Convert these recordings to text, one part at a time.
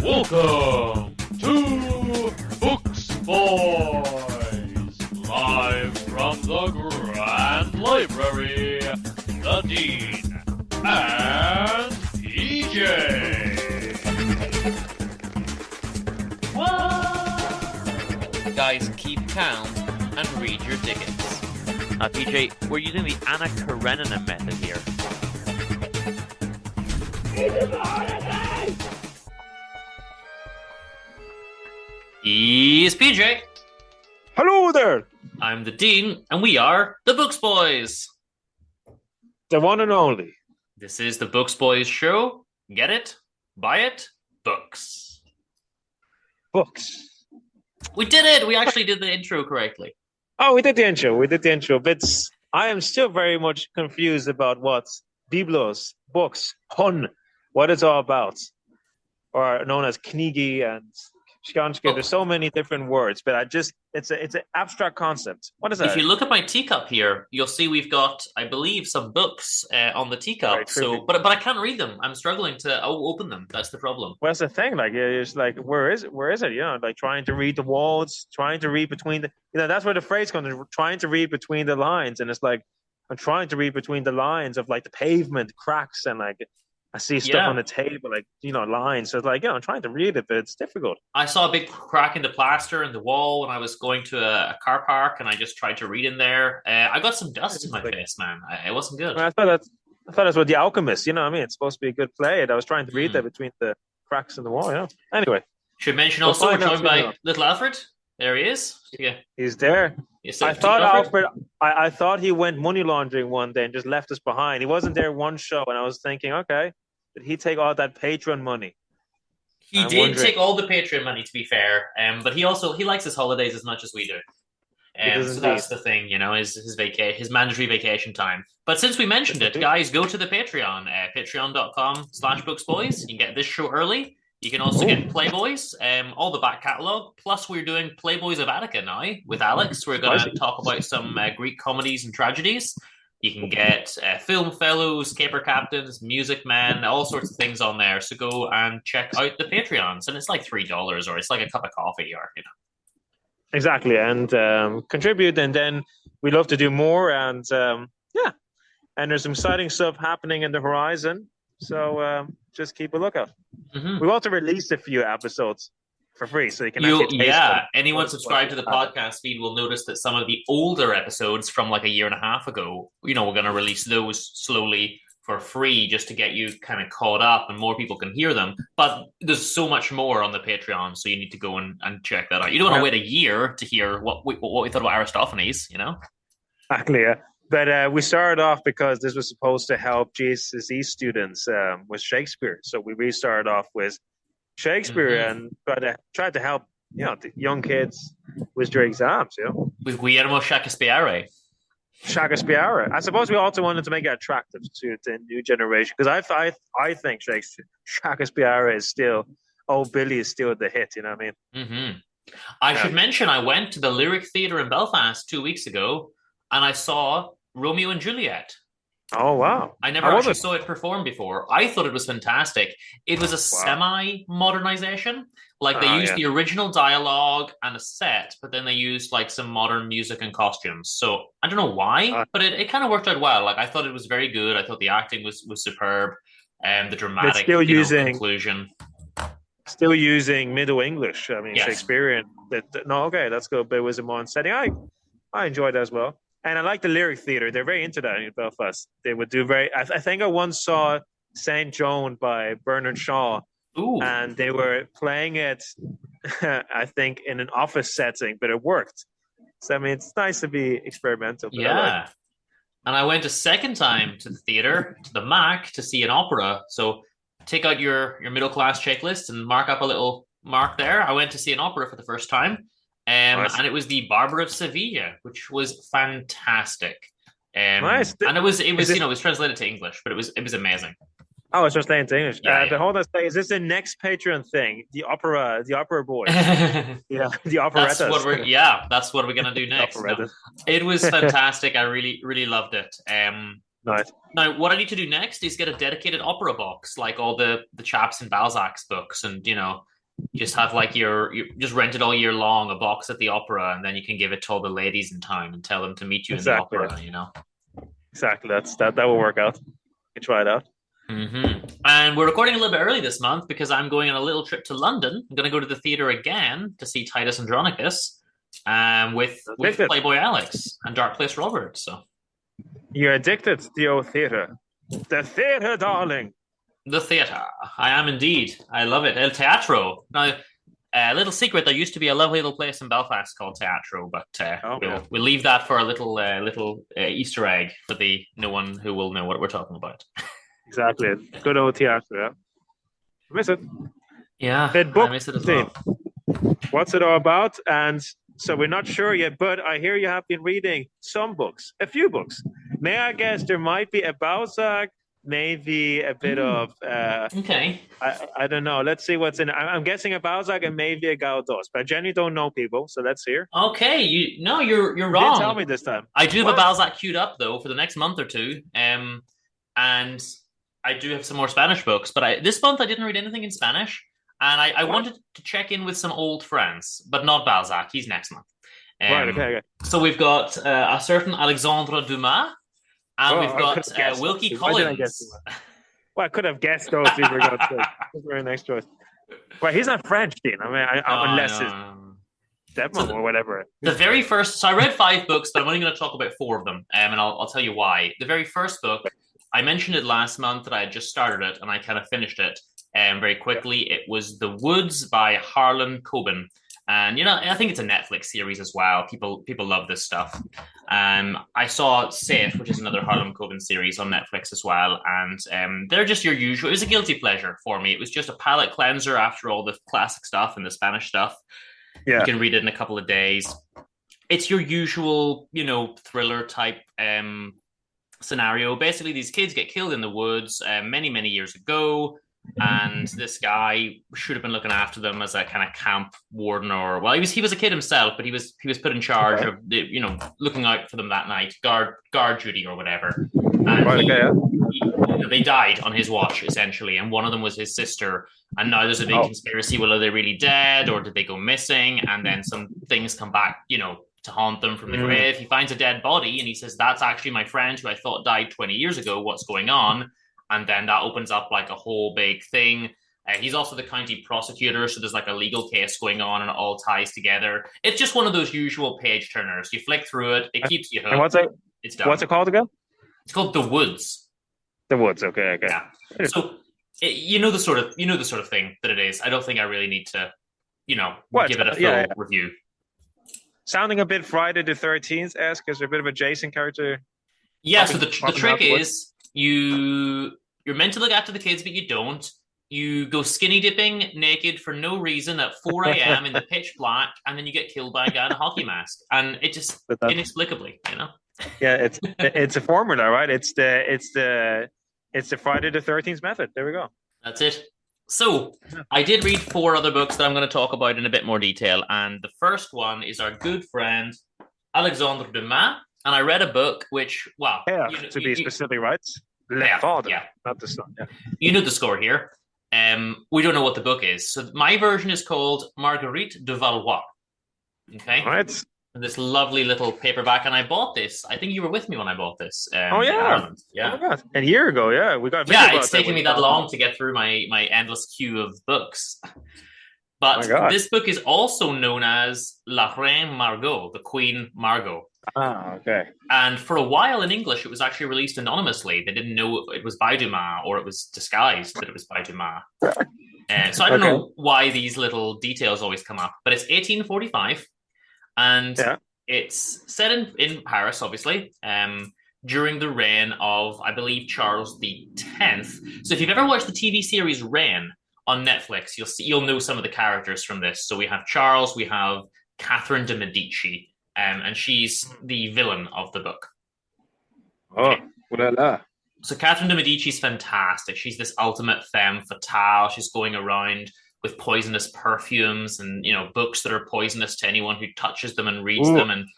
Welcome to Books Boys, live from the Grand Library, TheDean and PJ. Whoa! Guys, keep calm and read your tickets. PJ, we're using the Anna Karenina method here. He's PJ. Hello there. I'm the Dean, and we are the Books Boys. The one and only. This is the Books Boys show. Get it? Buy it? Books. Books. We did it! We actually did the intro correctly. Oh, we did the intro. But I am still very much confused about what Biblos, books, Hun, what it's all about. Or known as Knigi and Skanske. Oh. There's so many different words, but it's an abstract concept. What is that? If you look at my teacup here, you'll see we've got, I believe, some books on the teacup. But I can't read them. I'm struggling to open them. That's the problem. Well, that's the thing. Like, it's like, where is it? You know, like trying to read the walls, trying to read between the. You know, that's where the phrase comes. Trying to read between the lines, and it's like I'm trying to read between the lines of like the pavement cracks, and like I see stuff on the table, like, you know, lines. So it's like, you know, I'm trying to read it, but it's difficult. I saw a big crack in the plaster in the wall when I was going to a car park, and I just tried to read in there. I got some dust in my face, man. It wasn't good. Well, I thought that's what The Alchemist, you know what I mean? It's supposed to be a good play. And I was trying to read that between the cracks in the wall, you know? Anyway. Should mention also we're joined by little Alfred. There he is. Yeah. He's there. I thought Alfred, I thought he went money laundering one day and just left us behind. He wasn't there one show, and I was thinking, okay, did he take all that Patreon money? He did take all the Patreon money, to be fair. But he likes his holidays as much as we do. So that's the thing, you know, his mandatory vacation time. But since we mentioned it, guys, go to the Patreon, patreon.com/booksboys. You can get this show early. You can also get Playboys, all the back catalogue. Plus, we're doing Playboys of Attica now with Alex. We're going to talk about some Greek comedies and tragedies. You can get Film Fellows, Caper Captains, Music Men, all sorts of things on there. So go and check out the Patreons. And it's like $3 or it's like a cup of coffee or, you know. Exactly. And contribute. And then we love to do more. And and there's some exciting stuff happening in the horizon. So just keep a lookout. Mm-hmm. We've also released a few episodes for free, so you can actually taste them. Anyone subscribed to the podcast feed will notice that some of the older episodes from like a year and a half ago, you know, we're going to release those slowly for free just to get you kind of caught up and more people can hear them. But there's so much more on the Patreon, so you need to go and check that out. You don't want to wait a year to hear what we thought about Aristophanes, you know? Exactly, yeah. But we started off because this was supposed to help GCSE students with Shakespeare. So we restarted off with Shakespeare and tried to help, you know, the young kids with their exams, you know. With Guillermo Shakespeare. I suppose we also wanted to make it attractive to the new generation because I think Shakespeare is still, Old Billy is still the hit, you know what I mean? Mm-hmm. I should mention I went to the Lyric Theatre in Belfast 2 weeks ago and I saw Romeo and Juliet. Oh, wow. I never actually saw it performed before. I thought it was fantastic. It was a semi-modernization. Like, they used the original dialogue and a set, but then they used, like, some modern music and costumes. So, I don't know why, but it kind of worked out well. Like, I thought it was very good. I thought the acting was superb. And the dramatic conclusion. Still using Middle English. I mean, Shakespearean. That's good. But it was a modern setting. I enjoyed that as well. And I like the Lyric Theatre. They're very into that in Belfast. They would do I think I once saw Saint Joan by Bernard Shaw. Ooh. And they were playing it, I think, in an office setting, but it worked. So, I mean, it's nice to be experimental. Yeah. And I went a second time to the theatre, to the MAC, to see an opera. So take out your middle-class checklist and mark up a little mark there. I went to see an opera for the first time. Nice. And it was the Barber of Sevilla, which was fantastic. Nice. And it was it was translated to English, but it was amazing. Oh, it's translated to English. Yeah. But hold on a second. Is this the next Patreon thing? The opera boys. Yeah, the operettas. That's what we're gonna do next. No, it was fantastic. I really, really loved it. Nice. Now, what I need to do next is get a dedicated opera box, like all the chaps in Balzac's books, and You just have like you just rent it all year long, a box at the opera, and then you can give it to all the ladies in town and tell them to meet you in the Exactly. opera. You know. Exactly. That will work out. You can try it out. And we're recording a little bit early this month because I'm going on a little trip to London. I'm going to go to the theater again to see Titus Andronicus, with Playboy Alex and Dark Place Robert. So you're addicted to the old theater. The theater, darling. The theater. I am indeed. I love it. El Teatro. Now, a little secret, there used to be a lovely little place in Belfast called Teatro, but we'll leave that for a little Easter egg for the no one who will know what we're talking about. Exactly. Good old Teatro, yeah. Miss it. Yeah, book, I miss it as well. What's it all about? And so we're not sure yet, but I hear you have been reading some books, a few books. May I guess there might be a Balzac, maybe a bit of okay. I don't know. Let's see what's in it. I'm guessing a Balzac and maybe a Gaudos, but I genuinely don't know people, so let's hear. Okay, you're You wrong. didn't tell me this time. I do have a Balzac queued up though for the next month or two. And I do have some more Spanish books, but this month I didn't read anything in Spanish. And I wanted to check in with some old friends, but not Balzac. He's next month. Right, okay. So we've got a certain Alexandre Dumas, and we've got Wilkie Collins. Well, I could have guessed those. These were good. That's a very nice choice. But he's not French, Dean. I mean, unless it's stepmom or whatever. The very first. So I read 5 books, but I'm only going to talk about 4 of them, and I'll tell you why. The very first book, I mentioned it last month that I had just started it, and I kind of finished it very quickly. It was The Woods by Harlan Coben. And, I think it's a Netflix series as well. People love this stuff. I saw Safe, which is another Harlan Coben series on Netflix as well. And they're just your usual. It was a guilty pleasure for me. It was just a palate cleanser after all the classic stuff and the Spanish stuff. Yeah. You can read it in a couple of days. It's your usual, thriller type scenario. Basically, these kids get killed in the woods many, many years ago. And this guy should have been looking after them as a kind of camp warden, or he was a kid himself, but he was put in charge of looking out for them that night, guard duty or whatever. And they died on his watch essentially, and one of them was his sister. And now there's a big conspiracy. Well, are they really dead, or did they go missing? And then some things come back, to haunt them from the grave. He finds a dead body, and he says, "That's actually my friend who I thought died 20 years ago. What's going on?" And then that opens up like a whole big thing. He's also the county prosecutor, so there's like a legal case going on, and it all ties together. It's just one of those usual page turners. You flick through it, it keeps you hooked. And what's it called again? It's called The Woods. The Woods. Okay. Yeah. So the sort of thing that it is. I don't think I really need to, give it a full review. Sounding a bit Friday the 13th-esque. Is there a bit of a Jason character? Yeah. So the trick is. You're meant to look after the kids, but you don't. You go skinny dipping naked for no reason at 4 a.m. in the pitch black, and then you get killed by a guy in a hockey mask, and it just inexplicably, Yeah, it's a formula, right? It's the Friday the 13th method. There we go. That's it. So I did read 4 other books that I'm going to talk about in a bit more detail, and the first one is our good friend Alexandre Dumas. And I read a book which, to be specific, right? Yeah. Not the son. Yeah. You know the score here. We don't know what the book is. So my version is called Marguerite de Valois. Okay. Right. This lovely little paperback. And I bought this. I think you were with me when I bought this. Oh, yeah. In Ireland. Yeah. Oh, my God. A year ago, yeah. We got it's taken me that long to get through my endless queue of books. But this book is also known as La Reine Margot, the Queen Margot. Ah, okay. And for a while in English, it was actually released anonymously. They didn't know it was by Dumas, or it was disguised that it was by Dumas. So I don't know why these little details always come up, but it's 1845, and it's set in Paris, obviously, during the reign of, I believe, Charles X. So if you've ever watched the TV series Reine on Netflix, you'll know some of the characters from this. So we have Charles, we have Catherine de Medici. And she's the villain of the book. Okay. So Catherine de Medici is fantastic. She's this ultimate femme fatale. She's going around with poisonous perfumes and books that are poisonous to anyone who touches them and reads them, and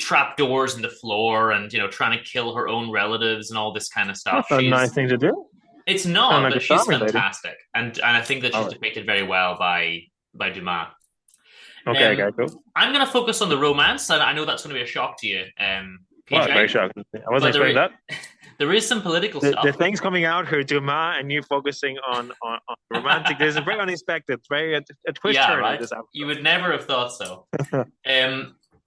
trap doors in the floor, and trying to kill her own relatives and all this kind of stuff. That's a nice thing to do. It's Sound not, like a but she's charming lady. fantastic, and I think that she's Alright. depicted very well by Dumas. Okay, cool. I'm going to focus on the romance, and I know that's going to be a shock to you, Wow, PJ. very shocked. I wasn't But expecting that. there is some political The stuff. things coming out here, Dumas, and you focusing on romantic. This is very unexpected. Very a twist turn Right? in this episode. You would never have thought so.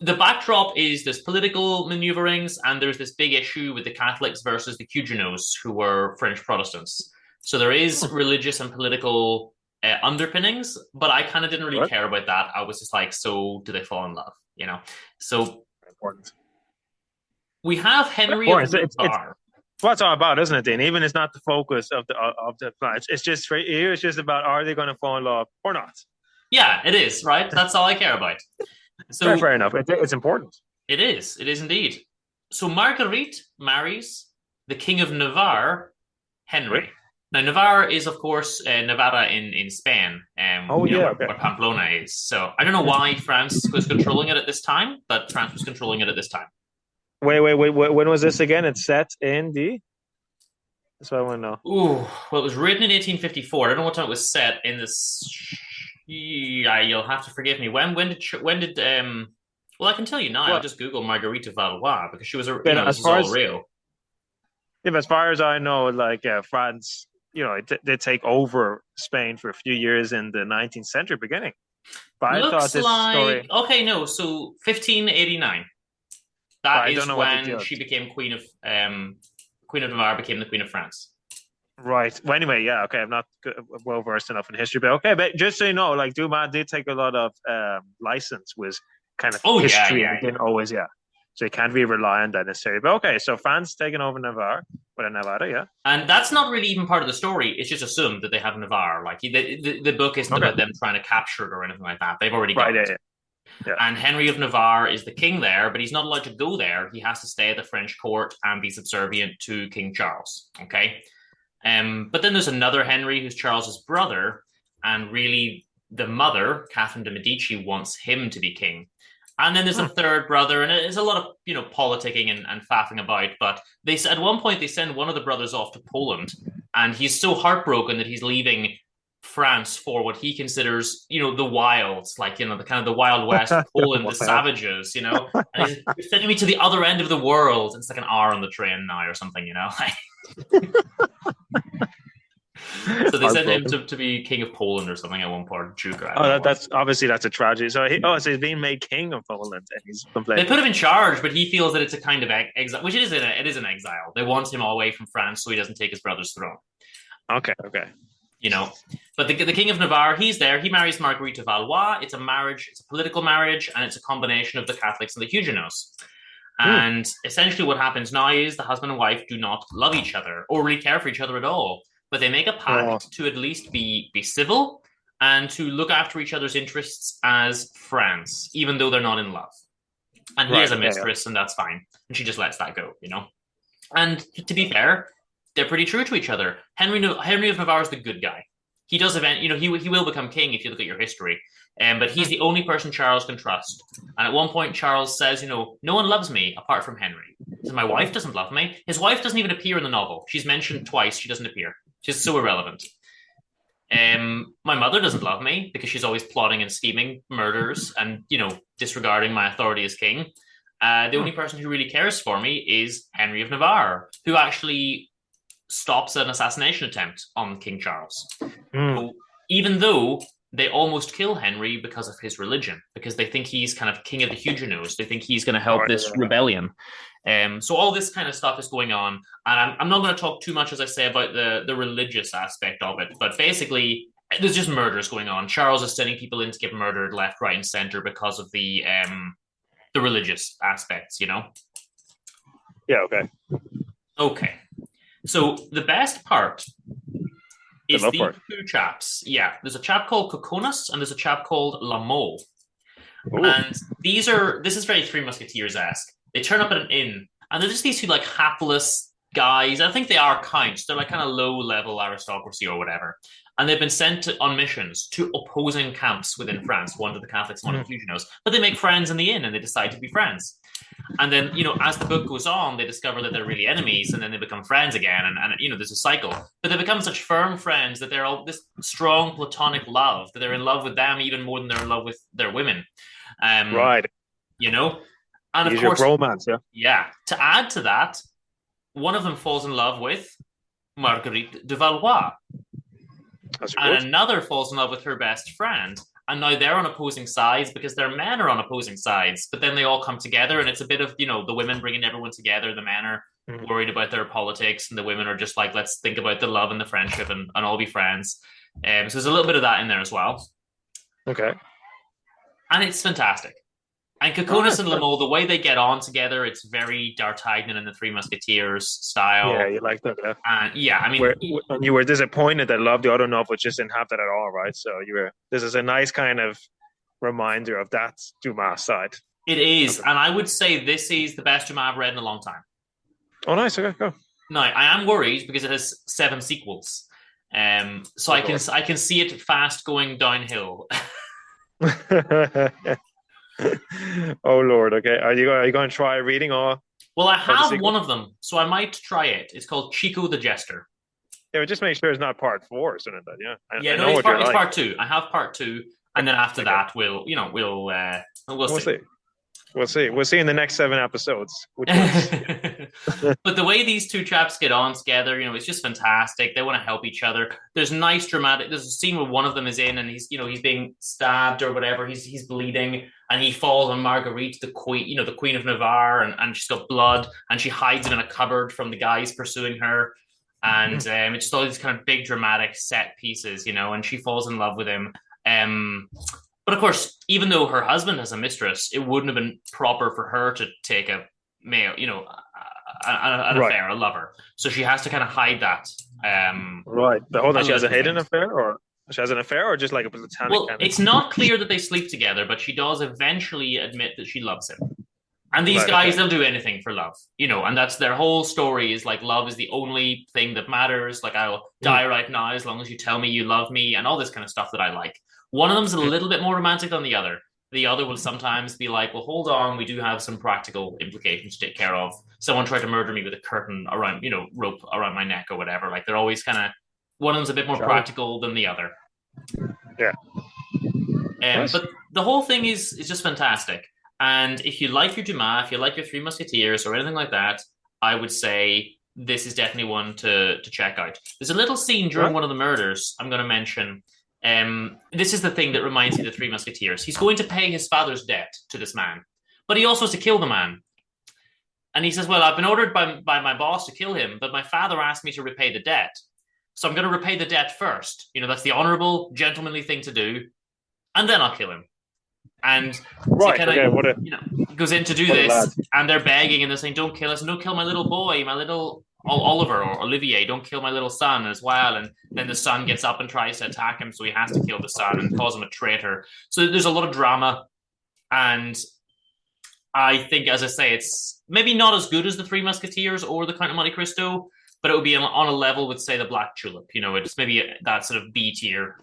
The backdrop is there's political maneuverings, and there's this big issue with the Catholics versus the Huguenots, who were French Protestants. So there is religious and political underpinnings, but I kind of didn't really care about that. I was just like, so do they fall in love? So Important. we have Henry of Navarre. What it's all about, isn't it, Dean? Even it's not the focus of the plan. It's just straight here. It's just about, are they going to fall in love or not? Yeah, it is, right? That's all I care about. So fair enough. It's important. It is indeed. So Marguerite marries the King of Navarre, Henry. Now, Navarre is, of course, Navarra in Spain, where Pamplona is. So I don't know why France was controlling it at this time, but France was controlling it at this time. Wait. When was this again? It's set in the... That's what I want to know. Ooh, well, it was written in 1854. I don't know what time it was set in this... Yeah, you'll have to forgive me. When did well, I can tell you now. I'll just Google Marguerite of Valois, because she was this is all real. Yeah, but as far as I know, like France, they take over Spain for a few years in the 19th century beginning. But I thought this story... Okay, no, so 1589. That is when she became Queen of Navarre, became the Queen of France. Right. Well, anyway, yeah, okay. I'm not well versed enough in history, but okay. But just so you know, like Dumas did take a lot of license with kind of history, and didn't always, So you can't really rely on that necessarily. But okay, so France taking over Navarre, Navarra, and that's not really even part of the story. It's just assumed that they have Navarre. Like the book isn't about them trying to capture it or anything like that. They've already got it. Yeah. And Henry of Navarre is the king there, but he's not allowed to go there. He has to stay at the French court and be subservient to King Charles. Okay. But then there's another Henry who's Charles's brother, and really the mother, Catherine de' Medici, wants him to be king. And then there's a third brother, and it's a lot of politicking and faffing about. But at one point they send one of the brothers off to Poland, and he's so heartbroken that he's leaving France for what he considers, the wilds, like the kind of the Wild West, Poland, the savages, and he's sending me to the other end of the world. It's like an hour on the train now or something, So they sent him to be king of Poland or something at one point. That's a tragedy. So he's being made king of Poland, and he's complaining. They put him in charge, but he feels that it's a kind of exile, which it is an exile. They want him away from France so he doesn't take his brother's throne. Okay. But the King of Navarre, he's there. He marries Marguerite of Valois. It's a marriage. It's a political marriage, and it's a combination of the Catholics and the Huguenots. And essentially what happens now is the husband and wife do not love each other or really care for each other at all. But they make a pact to at least be civil and to look after each other's interests as friends, even though they're not in love. And he has a mistress, and that's fine. And she just lets that go, And to be fair, they're pretty true to each other. Henry of Navarre is the good guy. He does he will become king if you look at your history. But he's the only person Charles can trust. And at one point, Charles says, no one loves me apart from Henry. He says, my wife doesn't love me. His wife doesn't even appear in the novel. She's mentioned twice. She doesn't appear. She's so irrelevant. My mother doesn't love me because she's always plotting and scheming murders and, disregarding my authority as king. The only person who really cares for me is Henry of Navarre, who actually stops an assassination attempt on King Charles. So, even though they almost kill Henry because of his religion, because they think he's kind of king of the Huguenots. They think he's going to help this rebellion. So all this kind of stuff is going on. And I'm not going to talk too much, as I say, about the religious aspect of it. But basically, there's just murders going on. Charles is sending people in to get murdered left, right, and center because of the religious aspects, Yeah, okay. Okay. So the best part is these two chaps. Yeah, there's a chap called Coconus and there's a chap called Lameau. And this is very Three Musketeers-esque. They turn up at an inn and they're just these two like hapless guys. I think they are counts. They're like kind of low-level aristocracy or whatever. And they've been sent on missions to opposing camps within France, one to the Catholics, one to the Huguenots. But they make friends in the inn and they decide to be friends. And then, as the book goes on, they discover that they're really enemies and then they become friends again. And there's a cycle. But they become such firm friends that they're all this strong platonic love, that they're in love with them even more than they're in love with their women. Right. And of Use course, your romance, yeah. Yeah. To add to that, one of them falls in love with Marguerite de Valois. And another falls in love with her best friend. And now they're on opposing sides because their men are on opposing sides. But then they all come together and it's a bit of, the women bringing everyone together. The men are worried about their politics and the women are just like, let's think about the love and the friendship and all be friends. So there's a little bit of that in there as well. Okay. And it's fantastic. And Coconus and Lamole, the way they get on together, it's very D'Artagnan and the Three Musketeers style. Yeah, you like that, yeah. And I mean, you were disappointed that Love the Other Novel just didn't have that at all, right? So this is a nice kind of reminder of that Dumas side. It is, and I would say this is the best Dumas I've read in a long time. Oh, nice. Okay, go. Now, I am worried because it has 7 sequels, so I can see it fast going downhill. Oh Lord, okay. Are you going to try reading all? Well, I have one of them, so I might try it. It's called Chico the Jester. Yeah, just make sure it's not part 4 or something like that. Yeah. It's part 2. I have part 2, and then after that, we'll see. We'll see in the next 7 episodes. But the way these two chaps get on together, it's just fantastic. They want to help each other. There's nice dramatic. There's a scene where one of them is in and he's being stabbed or whatever. He's bleeding and he falls on Marguerite, the queen, the Queen of Navarre, and she's got blood and she hides it in a cupboard from the guys pursuing her. And it's just all these kind of big dramatic set pieces, and she falls in love with him. But of course, even though her husband has a mistress, it wouldn't have been proper for her to take a male, an affair, a lover. So she has to kind of hide that. Right. But hold on, she has a hidden affair, or she has an affair, or just like a platonic? Well, it's not clear that they sleep together, but she does eventually admit that she loves him. And these guys, they'll do anything for love, and that's their whole story is like love is the only thing that matters. Like I'll die right now as long as you tell me you love me and all this kind of stuff that I like. One of them's a little bit more romantic than the other. The other will sometimes be like, well, hold on, we do have some practical implications to take care of. Someone tried to murder me with a curtain around, rope around my neck or whatever. Like they're always kind of, one of them's a bit more practical than the other. Yeah. Nice. But the whole thing is just fantastic. And if you like your Dumas, if you like your Three Musketeers or anything like that, I would say this is definitely one to check out. There's a little scene during one of the murders I'm going to mention. This is the thing that reminds me of the Three Musketeers. He's going to pay his father's debt to this man, but he also has to kill the man. And he says, well, I've been ordered by my boss to kill him, but my father asked me to repay the debt. So I'm going to repay the debt first. That's the honorable, gentlemanly thing to do. And then I'll kill him. And he goes in to do this, and they're begging and they're saying, don't kill us, and don't kill my little boy, my little Oliver or Olivier, don't kill my little son as well. And then the son gets up and tries to attack him, so he has to kill the son and calls him a traitor. So there's a lot of drama, and I think, as I say, it's maybe not as good as the Three Musketeers or the Count of Monte Cristo, but it would be on a level with, say, the Black Tulip. It's maybe that sort of B tier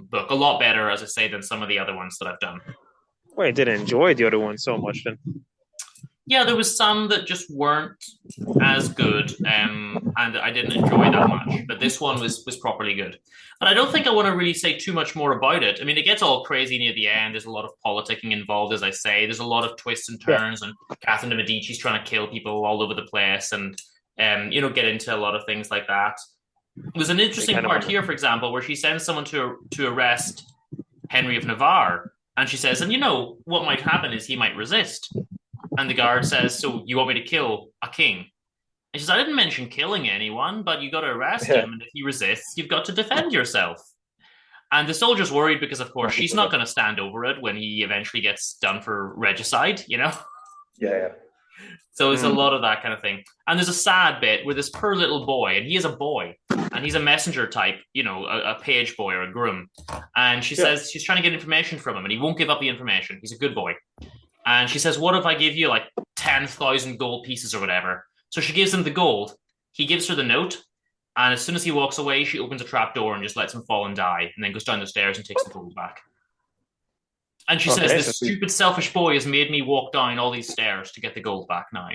book. A lot better, as I say, than some of the other ones that I've done. Well, I didn't enjoy the other one so much then. Yeah, there was some that just weren't as good, and I didn't enjoy that much. But this one was properly good. But I don't think I want to really say too much more about it. I mean, it gets all crazy near the end. There's a lot of politicking involved, as I say. There's a lot of twists and turns, and Catherine de Medici's trying to kill people all over the place, and get into a lot of things like that. There's an interesting part here, for example, where she sends someone to arrest Henry of Navarre, and she says, and what might happen is he might resist. And the guard says, so you want me to kill a king? And she says, I didn't mention killing anyone, but you got to arrest him. And if he resists, you've got to defend yourself. And the soldier's worried because, of course, she's not going to stand over it when he eventually gets done for regicide, Yeah. So it's a lot of that kind of thing. And there's a sad bit where this poor little boy, and he is a boy, and he's a messenger type, a page boy or a groom. And she says she's trying to get information from him, and he won't give up the information. He's a good boy. And she says, what if I give you like 10,000 gold pieces or whatever? So she gives him the gold. he gives her the note, and as soon as he walks away, she opens a trap door and just lets him fall and die, and then goes down the stairs and takes the gold back. And she says, "This stupid, selfish boy has made me walk down all these stairs to get the gold back now."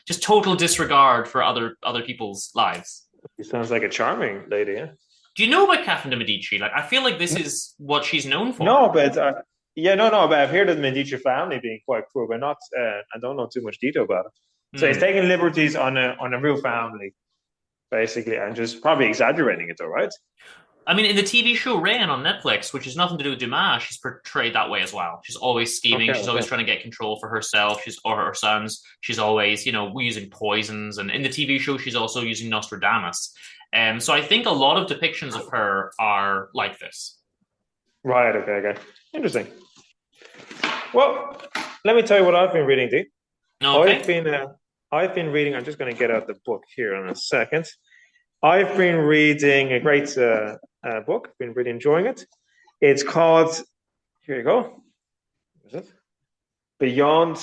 Just total disregard for other people's lives. She sounds like a charming lady. Yeah. Do you know about Catherine de Medici? Like, I feel like this is what she's known for. No, but but I've heard of the Medici family being quite cruel, but not. I don't know too much detail about it. So he's taking liberties on a real family, basically, and just probably exaggerating it, though, right? I mean, in the TV show Reine on Netflix, which has nothing to do with Dumas, she's portrayed that way as well. She's always scheming. She's always trying to get control for herself or her sons. She's always, using poisons. And in the TV show, she's also using Nostradamus. So I think a lot of depictions of her are like this. Right. Okay. Interesting. Well, let me tell you what I've been reading, Dee. Okay. I've been reading. I'm just going to get out the book here in a second. I've been reading a great book. I've been really enjoying it. It's called, here you go. Is it? Beyond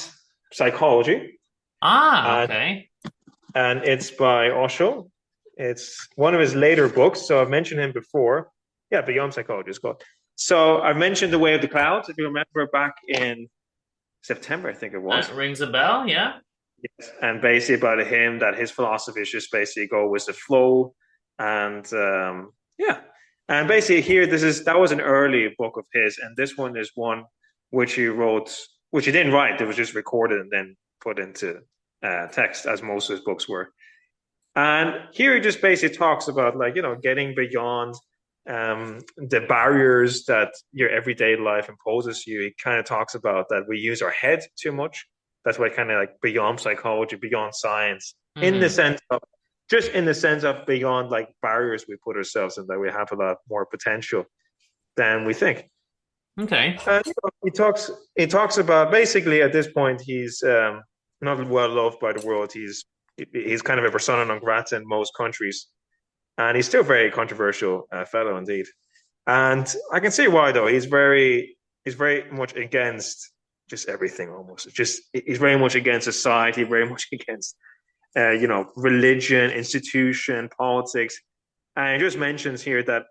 Psychology. Okay. And it's by Osho. It's one of his later books. So I've mentioned him before. Yeah, Beyond Psychology is called. So I mentioned The Way of the Clouds, if you remember, back in September, I think it was. That rings a bell, yeah. Yes. And basically about him, that his philosophy is just basically go with the flow. And and basically here, that was an early book of his. And this one is one which he wrote, which he didn't write. It was just recorded and then put into text, as most of his books were. And here he just basically talks about, getting beyond the barriers that your everyday life imposes you. He kind of talks about that we use our head too much. That's why kind of like beyond psychology, beyond science, in the sense of beyond like barriers we put ourselves in, that we have a lot more potential than we think. Okay. He talks about, basically at this point, he's not well loved by the world. He's kind of a persona non grata in most countries. And he's still a very controversial fellow indeed. And I can see why, though. He's very much against just everything almost. He's very much against society, very much against, religion, institution, politics. And he just mentions here that,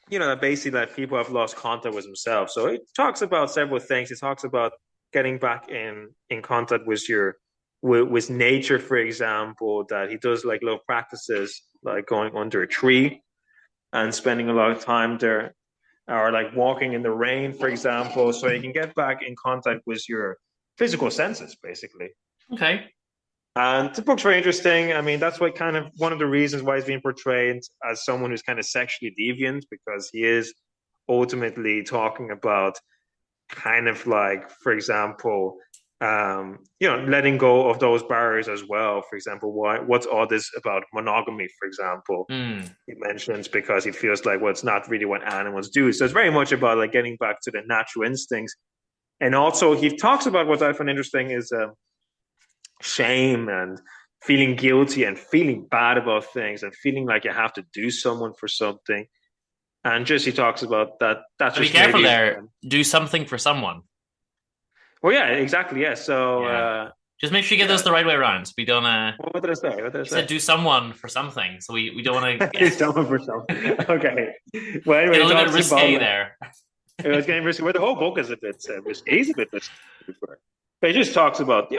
that basically that people have lost contact with themselves. So he talks about several things. He talks about getting back in contact with nature, for example, that he does like little practices, like going under a tree and spending a lot of time there, or like walking in the rain, for example, so you can get back in contact with your physical senses, basically. Okay. And the book's very interesting. I mean, that's what kind of one of the reasons why he's being portrayed as someone who's kind of sexually deviant, because he is ultimately talking about kind of like, for example, letting go of those barriers as well. For example, what's all this about monogamy, for example? He mentions, because he feels like, well, it's not really what animals do. So it's very much about like getting back to the natural instincts. And also he talks about, what I find interesting is shame and feeling guilty and feeling bad about things and feeling like you have to do someone for something. And just, he talks about that. That's just, be careful there. Do something for someone. Well, yeah, exactly. Yeah. So just make sure you get those the right way around. We don't. What did I say? Said do someone for something. So we don't want to do someone for something. Okay. Well, anyway, a little bit risque there. It was getting risky. Well, the whole book is a bit risky. He's a bit risky. But he just talks about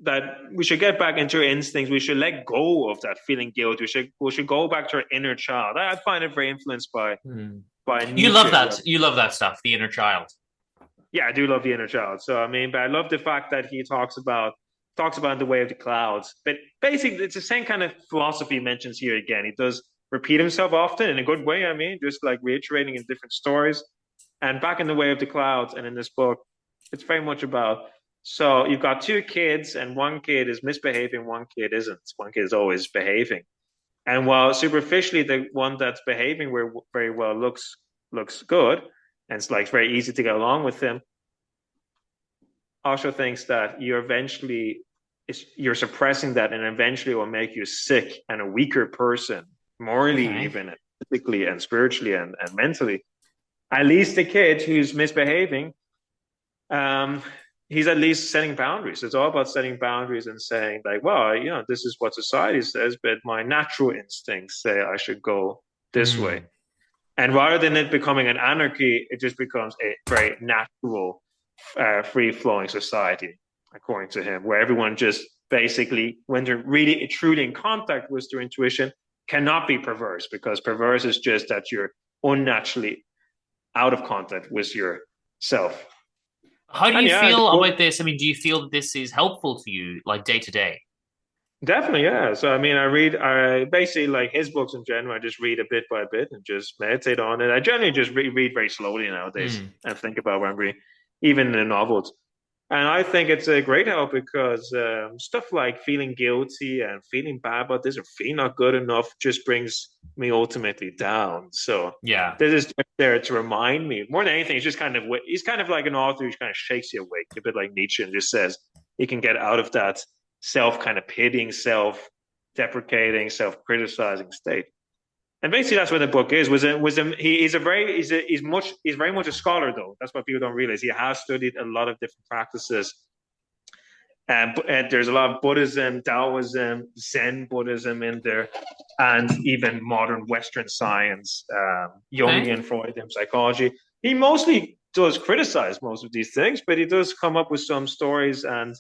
that we should get back into our instincts. We should let go of that feeling guilt. We should go back to our inner child. I find it very influenced by Nietzsche. You love that. You love that stuff. The inner child. Yeah, I do love the inner child. So, I mean, but I love the fact that he talks about The Way of the Clouds. But basically, it's the same kind of philosophy he mentions here again. He does repeat himself often in a good way, I mean, just like reiterating in different stories. And back in The Way of the Clouds and in this book, it's very much about, so you've got two kids and one kid is misbehaving, one kid isn't. One kid is always behaving. And while superficially the one that's behaving very well looks good, and it's like very easy to get along with him, Osho thinks that you're suppressing that, and eventually it will make you sick and a weaker person, morally, even, and physically and spiritually and mentally. At least the kid who's misbehaving, he's at least setting boundaries. It's all about setting boundaries and saying like, well, this is what society says, but my natural instincts say I should go this way. And rather than it becoming an anarchy, it just becomes a very natural, free-flowing society, according to him, where everyone just basically, when they're really truly in contact with their intuition, cannot be perverse, because perverse is just that you're unnaturally out of contact with yourself. How do you feel about this? I mean, do you feel that this is helpful to you, like day to day? Definitely, yeah. So I mean, I basically like his books in general. I just read a bit by bit and just meditate on it. I generally just read very slowly nowadays and think about what I'm reading, even in novels. And I think it's a great help because stuff like feeling guilty and feeling bad about this or feeling not good enough just brings me ultimately down. So yeah, this is there to remind me more than anything. It's just he's kind of like an author who kind of shakes you awake, a bit like Nietzsche, and just says you can get out of that self kind of pitying, self-deprecating, self-criticizing state. And basically, that's what the book is. He's very much a scholar, though. That's what people don't realize. He has studied a lot of different practices, and there's a lot of Buddhism, Taoism, Zen Buddhism in there, and even modern Western science, Jungian, Freudian psychology. He mostly does criticize most of these things, but he does come up with some stories and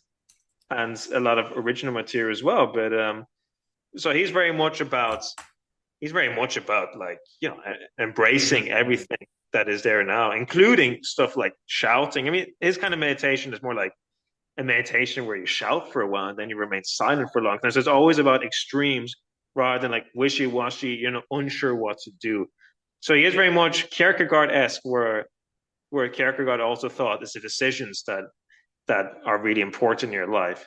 a lot of original material as well. But so he's very much about like, embracing everything that is there now, including stuff like shouting. I mean, his kind of meditation is more like a meditation where you shout for a while and then you remain silent for a long time. So it's always about extremes rather than like wishy-washy, unsure what to do. So he is very much Kierkegaard-esque, where Kierkegaard also thought it's the decisions that are really important in your life.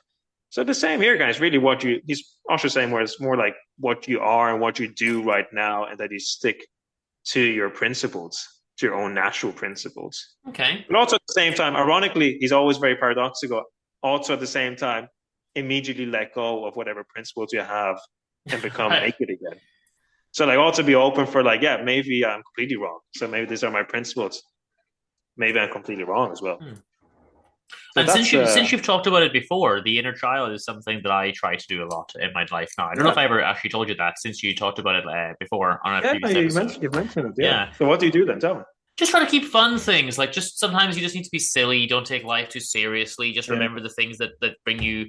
So the same here, guys. Really, he's also saying where it's more like what you are and what you do right now, and that you stick to your principles, to your own natural principles. Okay. But also at the same time, ironically, he's always very paradoxical. Also at the same time, immediately let go of whatever principles you have and become naked again. So like also be open for like, yeah, maybe I'm completely wrong. So maybe these are my principles. Maybe I'm completely wrong as well. So and since you've talked about it before, the inner child is something that I try to do a lot in my life now. I don't know if I ever actually told you that, since you talked about it before on a previous episode. You mentioned it, yeah. So what do you do then? Tell me. Just try to keep fun things. Like, just sometimes you just need to be silly. Don't take life too seriously. Just remember the things that bring you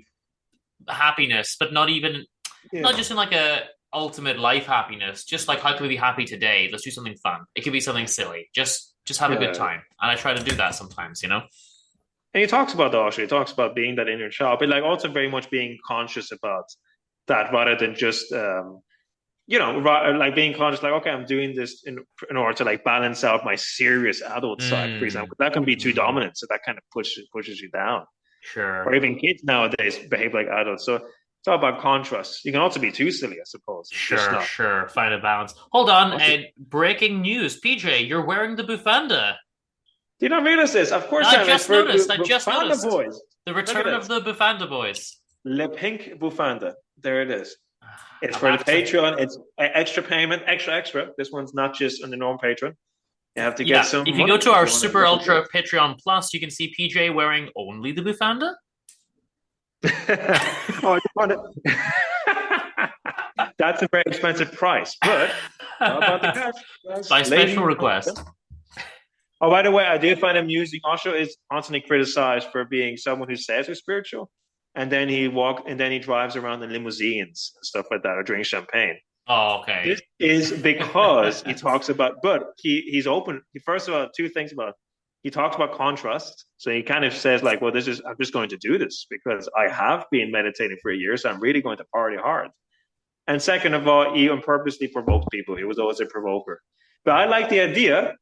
happiness, but not just in like a ultimate life happiness. Just like, how can we be happy today? Let's do something fun. It could be something silly. Just have a good time. And I try to do that sometimes, And he talks about the Osho. He talks about being that inner child, but like also very much being conscious about that, rather than just like being conscious, like, okay, I'm doing this in order to like balance out my serious adult side, for example. That can be too dominant, so that kind of pushes you down. Sure. Or even kids nowadays behave like adults. So it's all about contrast. You can also be too silly, I suppose. Sure. Find a balance. Hold on. Breaking news. PJ, you're wearing the bufanda. Do you not realize this? Of course, I just noticed. Boys. The return of the bufanda boys. Le pink bufanda. There it is. It's for the Patreon. It's extra payment, extra. This one's not just on the normal Patreon. You have to get some. If you go to our Super Ultra Patreon Plus, you can see PJ wearing only the bufanda. That's a very expensive price, but how about the cash? By special request. Oh, by the way, I do find amusing. Osho is constantly criticized for being someone who says he's spiritual, and then he drives around in limousines and stuff like that, or drinks champagne. Oh, okay. This is because he talks about, but he's open. First of all, two things about it. He talks about contrast. So he kind of says like, well, I'm just going to do this because I have been meditating for a year, so I'm really going to party hard. And second of all, he purposely provoked people. He was always a provoker. But I like the idea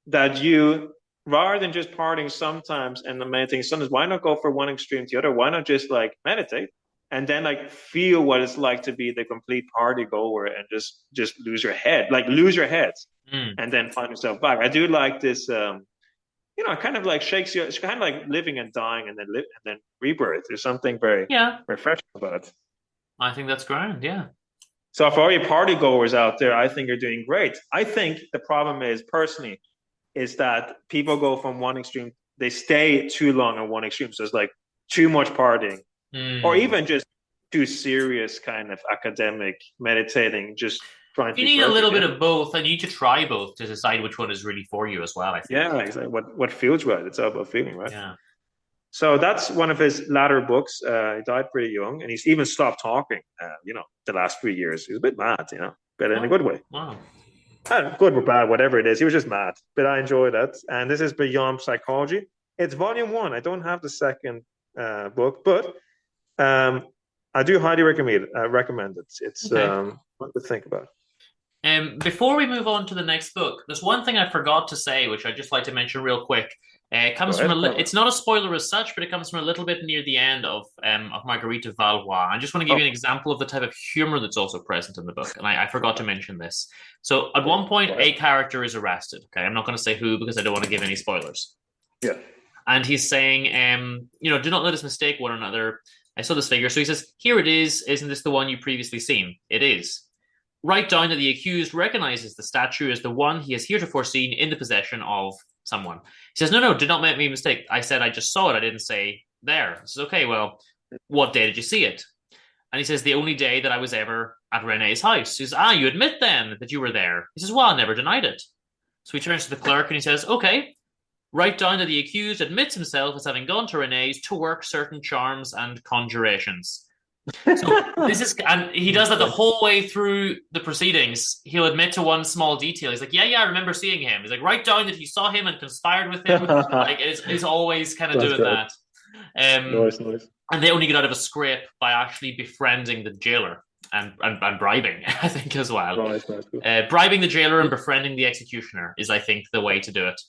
that you, rather than just partying sometimes and meditating sometimes, why not go for one extreme to the other? Why not just like meditate and then like feel what it's like to be the complete party goer and just lose your head, and then find yourself back. I do like this, it kind of like shakes you. It's kind of like living and dying and then rebirth. There's something very refreshing about it. I think that's grand, yeah. So for all you party goers out there, I think you're doing great. I think the problem is, personally, is that people go from one extreme they stay too long on one extreme. So it's like too much partying, or even just too serious kind of academic meditating, just trying to You be need a perfect, little bit of both, and you need to try both to decide which one is really for you as well, I think. Yeah, exactly. What feels right. It's all about feeling, right? Yeah. So that's one of his latter books. He died pretty young, and he's even stopped talking. The last 3 years, he was a bit mad, but in a good way. Wow. Good or bad, whatever it is, he was just mad. But I enjoyed that. And this is Beyond Psychology. It's volume 1. I don't have the second book, but I do highly recommend it. It's Okay. what to think about. Before we move on to the next book, there's one thing I forgot to say, which I'd just like to mention real quick. It comes from it's not a spoiler as such, but it comes from a little bit near the end of Marguerite of Valois. I just want to give you an example of the type of humor that's also present in the book, and I forgot to mention this. So at one point, a character is arrested. Okay, I'm not going to say who because I don't want to give any spoilers. Yeah. And he's saying, do not let us mistake one another. I saw this figure. So he says, here it is. Isn't this the one you previously seen? It is. Write down that the accused recognizes the statue as the one he has heretofore seen in the possession of someone. He says, no, do not make me mistake. I said I just saw it. I didn't say there. He says, okay, well, what day did you see it? And he says, the only day that I was ever at Reine's house. He says, you admit then that you were there. He says, well, I never denied it. So he turns to the clerk and he says, okay, write down that the accused admits himself as having gone to Reine's to work certain charms and conjurations. So and he does that the whole way through the proceedings. He'll admit to one small detail. He's like, yeah, I remember seeing him. He's like, write down that he saw him and conspired with him. Like, it's always kind of doing that. Nice. And they only get out of a scrape by actually befriending the jailer and bribing, I think, as well. Nice. Bribing the jailer and befriending the executioner is, I think, the way to do it.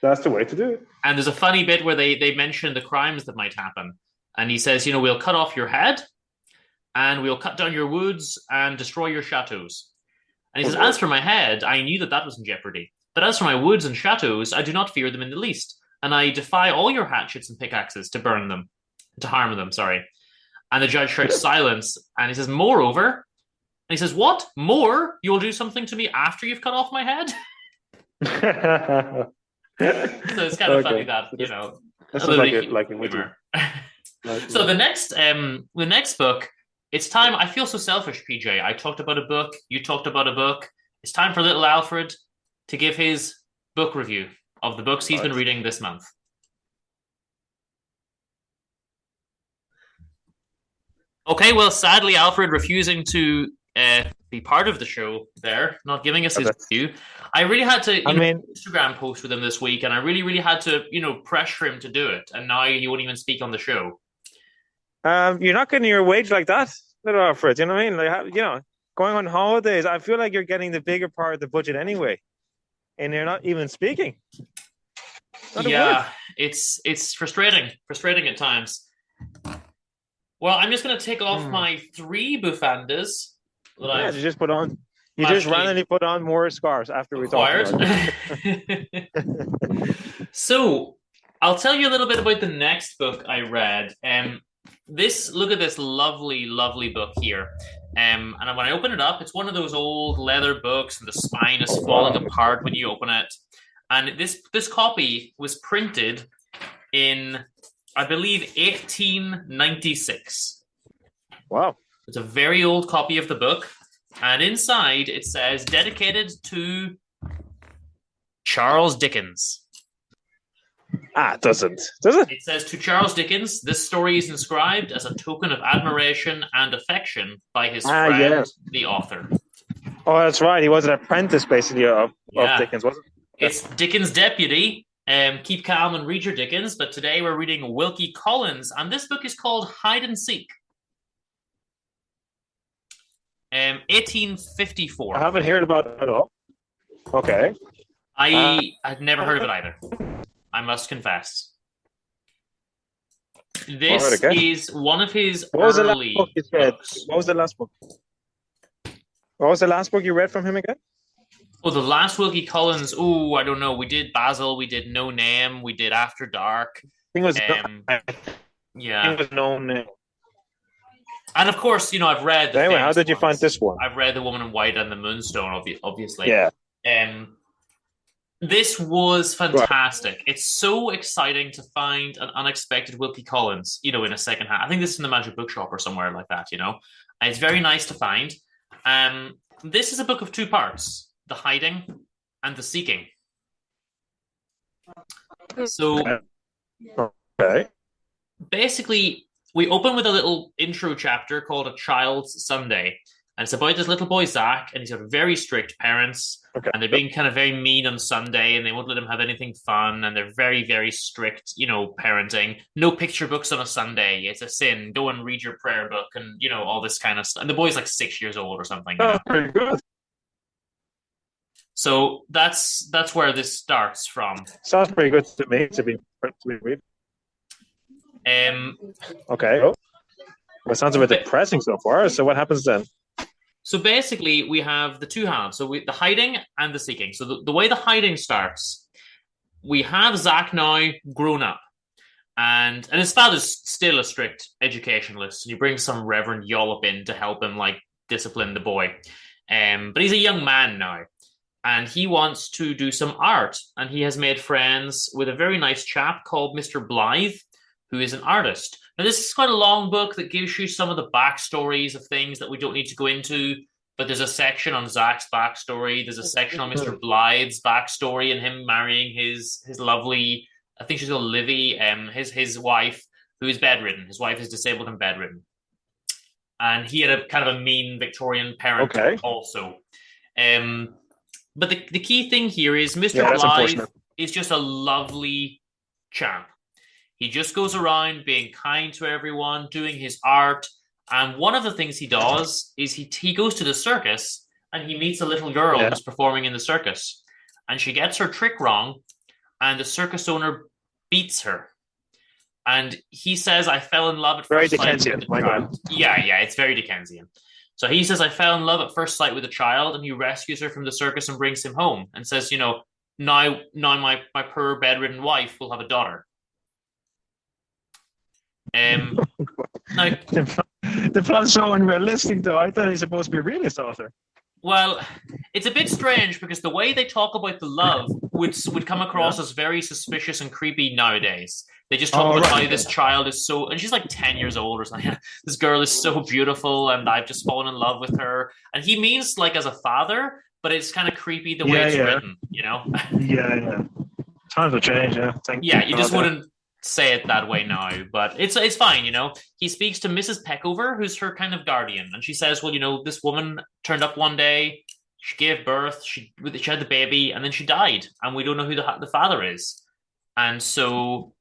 That's the way to do it. And there's a funny bit where they mention the crimes that might happen. And he says, we'll cut off your head, and we'll cut down your woods and destroy your chateaus. And he says, as for my head, I knew that was in jeopardy. But as for my woods and chateaus, I do not fear them in the least. And I defy all your hatchets and pickaxes to harm them, sorry. And the judge shouts silence. And he says, moreover, and he says, what? More? You will do something to me after you've cut off my head? So it's kind of funny that, This is like a humor. So the next book, it's time. I feel so selfish, PJ. I talked about a book. You talked about a book. It's time for little Alfred to give his book review of the books he's been reading this month. Okay, well, sadly, Alfred refusing to be part of the show there, not giving us his review. I really had to Instagram post with him this week, and I really, really had to, pressure him to do it. And now he won't even speak on the show. You're not getting your wage like that, little Alfred. You know what I mean? Like, going on holidays, I feel like you're getting the bigger part of the budget anyway, and you're not even speaking. It's frustrating at times. Well, I'm just going to take off my 3 bufandas. You just put on. You just randomly put on more scarves after we talked about it. So, I'll tell you a little bit about the next book I read. Look at this lovely, lovely book here. And when I open it up, it's one of those old leather books, and the spine is falling apart when you open it. And this copy was printed in, I believe, 1896. Wow. It's a very old copy of the book. And inside it says, dedicated to Charles Dickens. It doesn't. Does it? It says, to Charles Dickens, this story is inscribed as a token of admiration and affection by his friend, the author. Oh, that's right. He was an apprentice, basically, of Dickens, wasn't he? It's Dickens' deputy. Keep calm and read your Dickens. But today we're reading Wilkie Collins, and this book is called Hide and Seek. 1854. I haven't heard about it at all. Okay. I've never heard of it either. I must confess. This is one of his early books. What was the last book? What was the last book you read from him again? Oh, the last Wilkie Collins. Oh, I don't know. We did Basil. We did No Name. We did After Dark. I think it was No Name. And of course, I've read. Anyway, how did you find this one? I've read The Woman in White and The Moonstone, obviously. Yeah. This was fantastic. It's so exciting to find an unexpected Wilkie Collins, in a second half. I think this is in the Magic Bookshop or somewhere like that, And it's very nice to find. This is a book of two parts, The Hiding and The Seeking. So basically, we open with a little intro chapter called A Child's Sunday. And it's about this little boy, Zach, and he's got very strict parents. And they're being kind of very mean on Sunday, and they won't let him have anything fun. And they're very, very strict, parenting. No picture books on a Sunday. It's a sin. Go and read your prayer book and, all this kind of stuff. And the boy's like 6 years old or something. Oh, pretty good. So that's where this starts from. Sounds pretty good to me to be read. Okay. Well, it sounds a bit depressing so far. So what happens then? So basically, we have the two halves. So The Hiding and The Seeking. So the way The Hiding starts, we have Zach now grown up. And his father's still a strict educationalist. And he brings some Reverend Yollop in to help him, discipline the boy. But he's a young man now. And he wants to do some art. And he has made friends with a very nice chap called Mr. Blythe, who is an artist. Now, this is quite a long book that gives you some of the backstories of things that we don't need to go into, but there's a section on Zach's backstory. There's a section on Mr. Blythe's backstory and him marrying his lovely, I think she's called Livy, his wife, who is bedridden. His wife is disabled and bedridden. And he had a kind of a mean Victorian parent also. But the key thing here is Mr. Blythe is just a lovely chap. He just goes around being kind to everyone, doing his art. And one of the things he does is he goes to the circus and he meets a little girl who's performing in the circus. And she gets her trick wrong and the circus owner beats her. And he says, I fell in love at first sight with the child. Yeah, it's very Dickensian. So he says, I fell in love at first sight with a child, and he rescues her from the circus and brings him home and says, now my poor bedridden wife will have a daughter. Now, the plot's so unrealistic, though. I thought he's supposed to be a realist author. Well, it's a bit strange because the way they talk about the love would come across as very suspicious and creepy nowadays. They just talk about how this child is so, and she's like 10 years old or something. This girl is so beautiful, and I've just fallen in love with her. And he means as a father, but it's kind of creepy the way it's written, Yeah. Times will change, you just wouldn't say it that way now, but it's fine, He speaks to Mrs. Peckover, who's her kind of guardian, and she says, well, this woman turned up one day, she gave birth, she had the baby, and then she died, and we don't know who the father is. And so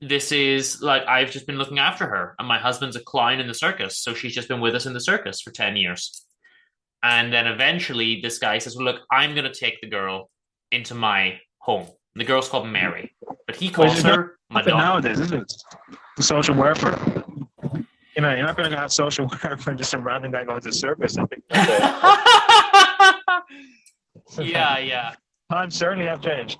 this is I've just been looking after her, and my husband's a clown in the circus, so she's just been with us in the circus for 10 years. And then eventually this guy says, well, look, I'm going to take the girl into my home. The girl's called Mary, but he calls her Madonna. Nowadays, isn't it? The social welfare. You're not going to have social welfare just some random guy going to the circus. Yeah. Times certainly have changed.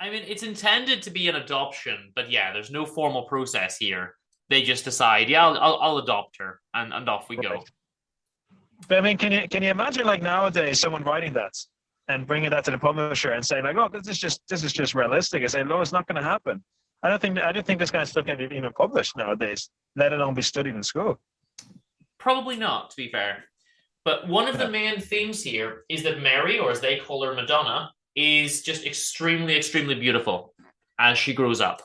I mean, it's intended to be an adoption, but there's no formal process here. They just decide, I'll adopt her, and off we go. But I mean, can you imagine nowadays someone writing that and bringing that to the publisher and saying this is just realistic? I say, no, it's not going to happen. I don't think this kind of stuff can be even published nowadays, let alone be studied in school. Probably not, to be fair. But one of the main themes here is that Mary, or as they call her, Madonna, is just extremely, extremely beautiful as she grows up.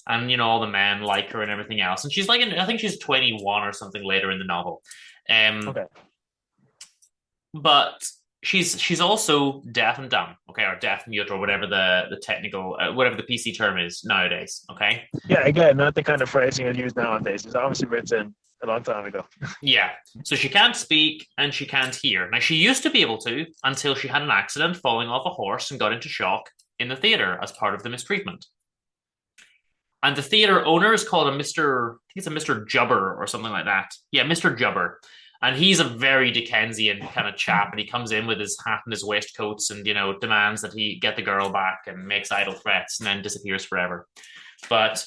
And, all the men like her and everything else. And she's I think she's 21 or something later in the novel. But she's also deaf and dumb, or deaf mute, or whatever the technical, whatever the PC term is nowadays, okay? Yeah, again, not the kind of phrasing I'd use nowadays. It's obviously written a long time ago. Yeah, so she can't speak and she can't hear. Now, she used to be able to until she had an accident falling off a horse and got into shock in the theatre as part of the mistreatment. And the theatre owner is called I think it's a Mr. Jubber or something like that. Yeah, Mr. Jubber. And he's a very Dickensian kind of chap, and he comes in with his hat and his waistcoats and, demands that he get the girl back and makes idle threats and then disappears forever. But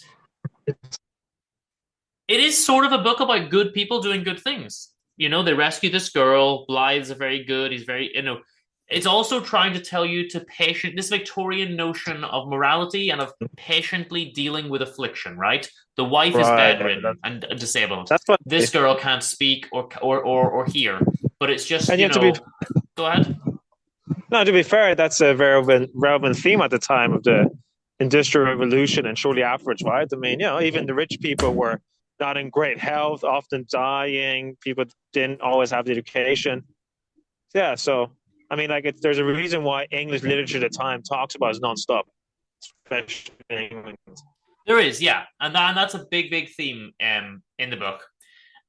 it is sort of a book about good people doing good things. They rescue this girl. Blythe's a very good, he's very, It's also trying to tell you to this Victorian notion of morality and of patiently dealing with affliction, right? The wife is Right. bedridden and disabled. That's what. This girl can't speak or hear, but it's just, And yet, to be go ahead. no, to be fair, that's a very relevant theme at the time of the Industrial Revolution and shortly afterwards, right? I mean, even the rich people were not in great health, often dying. People didn't always have the education. Yeah, so I mean, like, there's a reason why English literature at the time talks about it nonstop, especially in England. There is, yeah, and that's a big theme in the book.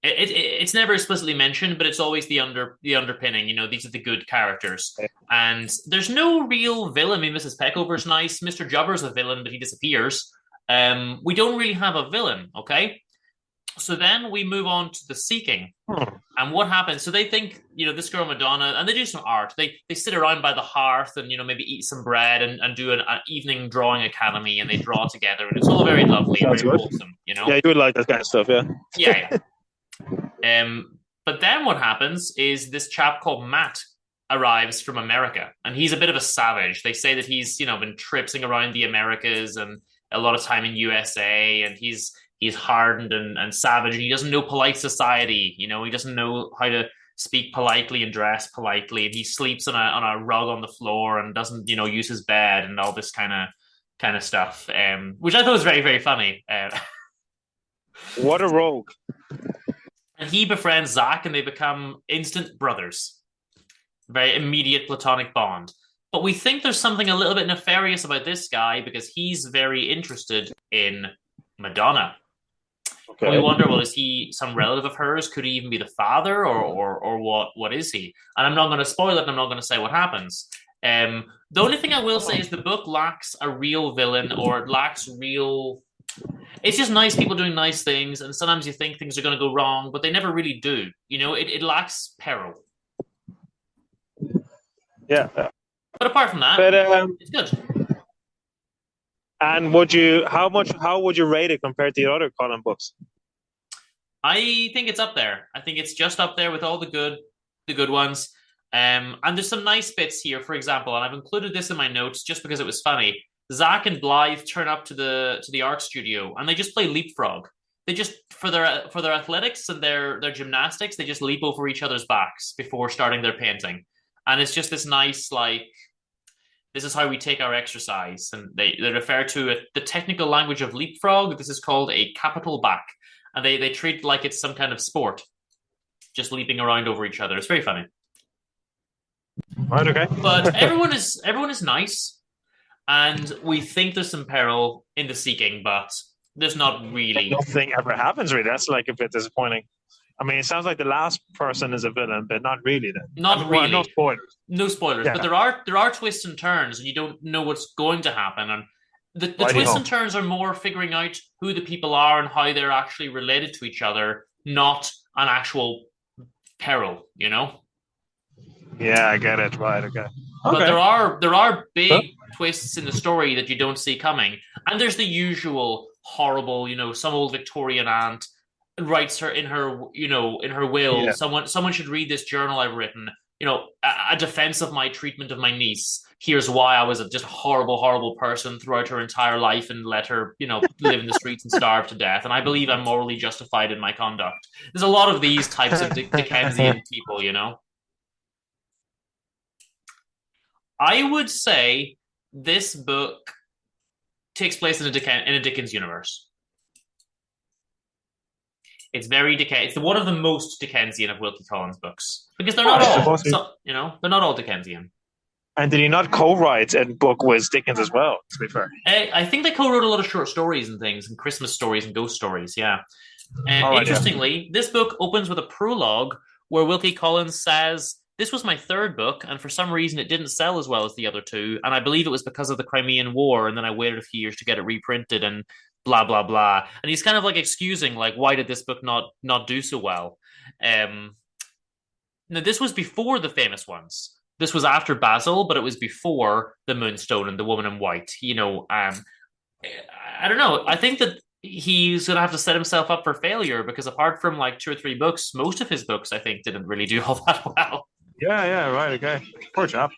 It's never explicitly mentioned, but it's always the underpinning. These are the good characters, and there's no real villain. I mean, Mrs. Peckover's nice. Mr. Jubber's a villain, but he disappears. We don't really have a villain. Okay, so then we move on to the seeking. And what happens? So they think, this girl Madonna, and they do some art. They sit around by the hearth and, maybe eat some bread and do an evening drawing academy, and they draw together, and it's all very lovely and very wholesome, Yeah, you would like that kind of stuff, yeah. Yeah. But then what happens is this chap called Matt arrives from America, and he's a bit of a savage. They say that he's, been traipsing around the Americas and a lot of time in USA, and he's hardened and savage, and he doesn't know polite society. He doesn't know how to speak politely and dress politely, and he sleeps on a rug on the floor and doesn't, use his bed and all this kind of stuff, which I thought was very, very funny. What a rogue. And he befriends Zach, and they become instant brothers. Very immediate platonic bond. But we think there's something a little bit nefarious about this guy because he's very interested in Madonna. Okay. We wonder, well, is he some relative of hers? Could he even be the father, or what is he? And I'm not going to spoil it, and I'm not going to say what happens. The only thing I will say is the book lacks a real villain, or it lacks real... It's just nice people doing nice things, and sometimes you think things are going to go wrong, but they never really do. It lacks peril. Yeah. But apart from that, it's good. And how would you rate it compared to the other Colin books? I think it's up there. I think it's just up there with all the good ones. And there's some nice bits here, for example, and I've included this in my notes just because it was funny. Zach and Blythe turn up to the art studio, and they just play leapfrog. They just, for their athletics and their gymnastics, they just leap over each other's backs before starting their painting. And it's just this nice, like, this is how we take our exercise. And they refer to it, the technical language of leapfrog. This is called a capital back. And they treat it like it's some kind of sport, just leaping around over each other. It's very funny. Right, okay. But everyone is nice. And we think there's some peril in the seeking, but there's not really. Nothing ever happens, really. That's like a bit disappointing. I mean, it sounds like the last person is a villain, but not really. Then not really. No spoilers. No spoilers, yeah. But there are twists and turns, and you don't know what's going to happen. And the twists and turns are more figuring out who the people are and how they're actually related to each other, not an actual peril. Yeah, I get it. Right. Okay. But there are big twists in the story that you don't see coming, and there's the usual horrible, some old Victorian aunt writes her in her will. Yeah. Someone should read this journal I've written. A defense of my treatment of my niece. Here's why I was just a horrible person throughout her entire life and let her, live in the streets and starve to death. And I believe I'm morally justified in my conduct. There's a lot of these types of Dickensian people, I would say this book takes place in a Dickens universe. It's very Dickens. It's one of the most Dickensian of Wilkie Collins books because they're not all, they're not all Dickensian. And did he not co-write a book with Dickens as well? To be fair, I think they co-wrote a lot of short stories and things, and Christmas stories and ghost stories. Yeah. Interestingly, this book opens with a prologue where Wilkie Collins says, "This was my third book, and for some reason it didn't sell as well as the other two, and I believe it was because of the Crimean War, and then I waited a few years to get it reprinted, and blah, blah, blah." And he's kind of like excusing, like, why did this book not do so well? Now, this was before the famous ones. This was after Basil, but it was before The Moonstone and The Woman in White. I don't know. I think that he's going to have to set himself up for failure because apart from like 2 or 3 books, most of his books, I think, didn't really do all that well. Yeah, right, okay. Poor chap.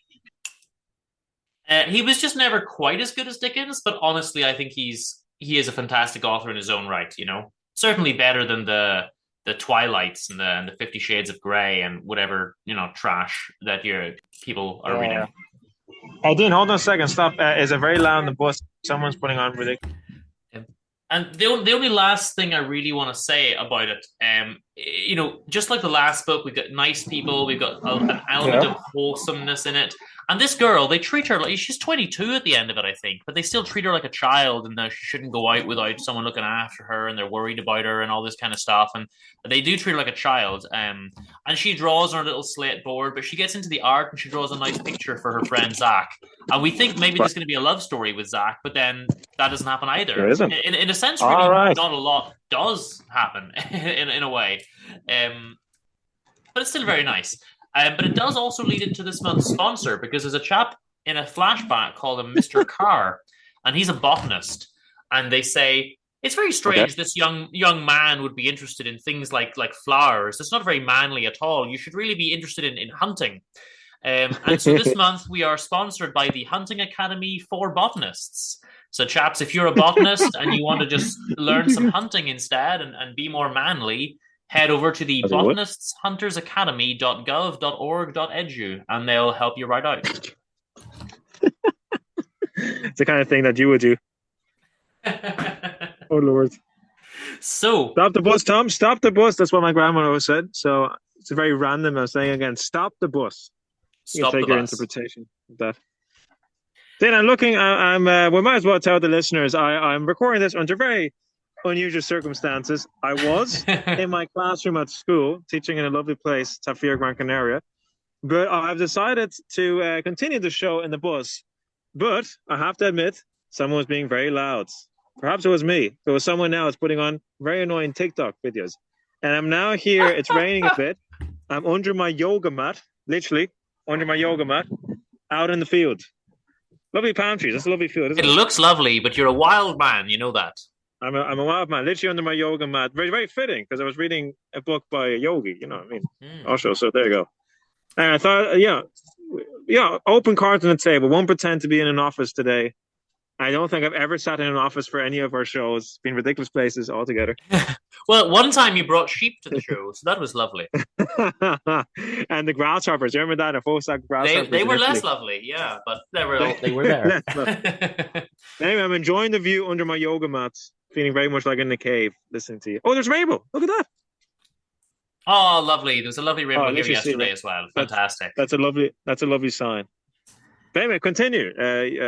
He was just never quite as good as Dickens, but honestly, I think he is a fantastic author in his own right. Certainly better than the Twilights and the 50 Shades of Grey and whatever trash that your people are reading. Hey, Dean, hold on a second. Stop. Is it very loud in the bus? Someone's putting on ridiculous. And the only last thing I really want to say about it, just like the last book, we've got nice people, we've got an element of wholesomeness in it. And this girl, they treat her like she's 22 at the end of it, I think, but they still treat her like a child, and she shouldn't go out without someone looking after her, and they're worried about her and all this kind of stuff. And they do treat her like a child. And she draws on her little slate board, but she gets into the art and she draws a nice picture for her friend Zach. And we think maybe there's going to be a love story with Zach, but then that doesn't happen either. There isn't. In a sense, really, not a lot does happen in a way. But it's still very nice. But it does also lead into this month's sponsor, because there's a chap in a flashback called him Mr. Carr, and he's a botanist. And they say it's very strange this young man would be interested in things like flowers. It's not very manly at all. You should really be interested in hunting. And so this month we are sponsored by the Hunting Academy for Botanists. So chaps, if you're a botanist and you want to just learn some hunting instead and be more manly, head over to the botanistshuntersacademy.gov.org.edu and they'll help you right out. It's the kind of thing that you would do. Oh, Lord. So stop the bus, Tom. Stop the bus. That's what my grandma always said. So it's very random. I'm saying again, stop the bus. You can take your interpretation of that. Then I'm looking. We might as well tell the listeners. I'm recording this under very unusual circumstances. I was in my classroom at school, teaching in a lovely place, Tafir, Gran Canaria. But I've decided to continue the show in the bus. But I have to admit, someone was being very loud. Perhaps it was me. There was someone else putting on very annoying TikTok videos. And I'm now here. It's raining a bit. I'm under my yoga mat, literally under my yoga mat, out in the field. Lovely palm trees. That's a lovely field, isn't it? It looks lovely, but you're a wild man. You know that. I'm a wild man, literally under my yoga mat. Very, very fitting, because I was reading a book by a yogi, you know what I mean? Osho, so there you go. And I thought, open cards on the table. Won't pretend to be in an office today. I don't think I've ever sat in an office for any of our shows. It's been ridiculous places altogether. Well, one time you brought sheep to the show, so that was lovely. And the grasshoppers, you remember that? A full sack of grasshoppers. They were less lovely, yeah, but they were there. Anyway, I'm enjoying the view under my yoga mats, feeling very much like in the cave, listening to you. Oh, there's rainbow. Look at that. Oh, lovely. There was a lovely rainbow here yesterday as well. Fantastic. That's a lovely sign. But anyway, continue,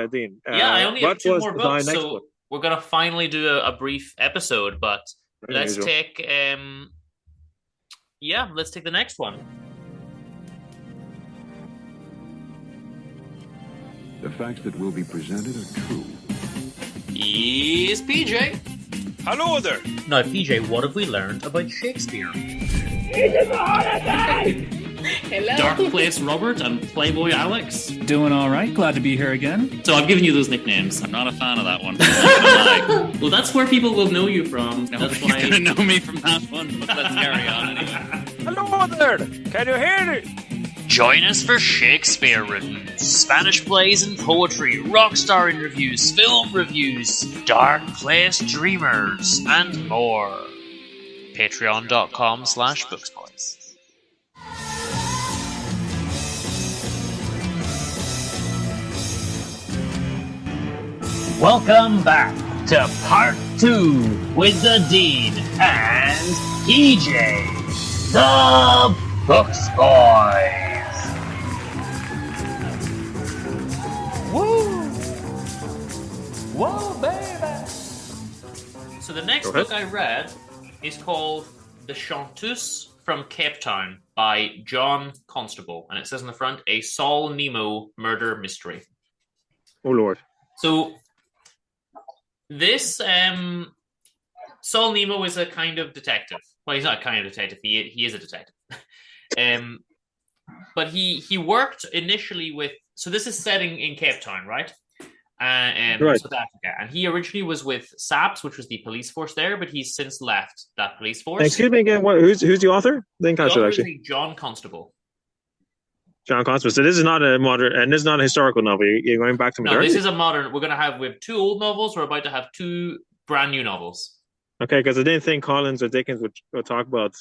Dean. I only have two more books, so we're going to finally do a brief episode, but let's take the next one. The facts that will be presented are true. Is PJ. Hello there. Now, PJ, what have we learned about Shakespeare? Hello. Dark Place Robert and Playboy Alex. Doing all right. Glad to be here again. So I've given you those nicknames. I'm not a fan of that one. Well, that's where people will know you from. Nobody's going to know me from that one, but let's carry on anyway. Hello there. Can you hear me? Join us for Shakespeare reviews, Spanish plays and poetry, rockstar interviews, film reviews, Dark Place Dreamers, and more. Patreon.com/booksboys. Welcome back to part 2 with the Dean and PJ, the Books Boys. Woo! Whoa, baby! So the next book I read is called The Chanteuse from Cape Town by John Constable, and it says on the front, a Saul Nemo murder mystery. Oh, Lord. So this Saul Nemo is a kind of detective. Well, he's not a kind of detective. He is a detective. But he worked initially with. So this is setting in Cape Town, right? Right. South Africa, and he originally was with SAPS, which was the police force there, but he's since left that police force. Excuse me again. Who's the author? Didn't catch it, actually. John Constable. John Constable. So this is not a modern, and this is not a historical novel. You're going back to No, modernity. this is a modern. We have two old novels. We're about to have two brand new novels. Okay, because I didn't think Collins or Dickens would talk about,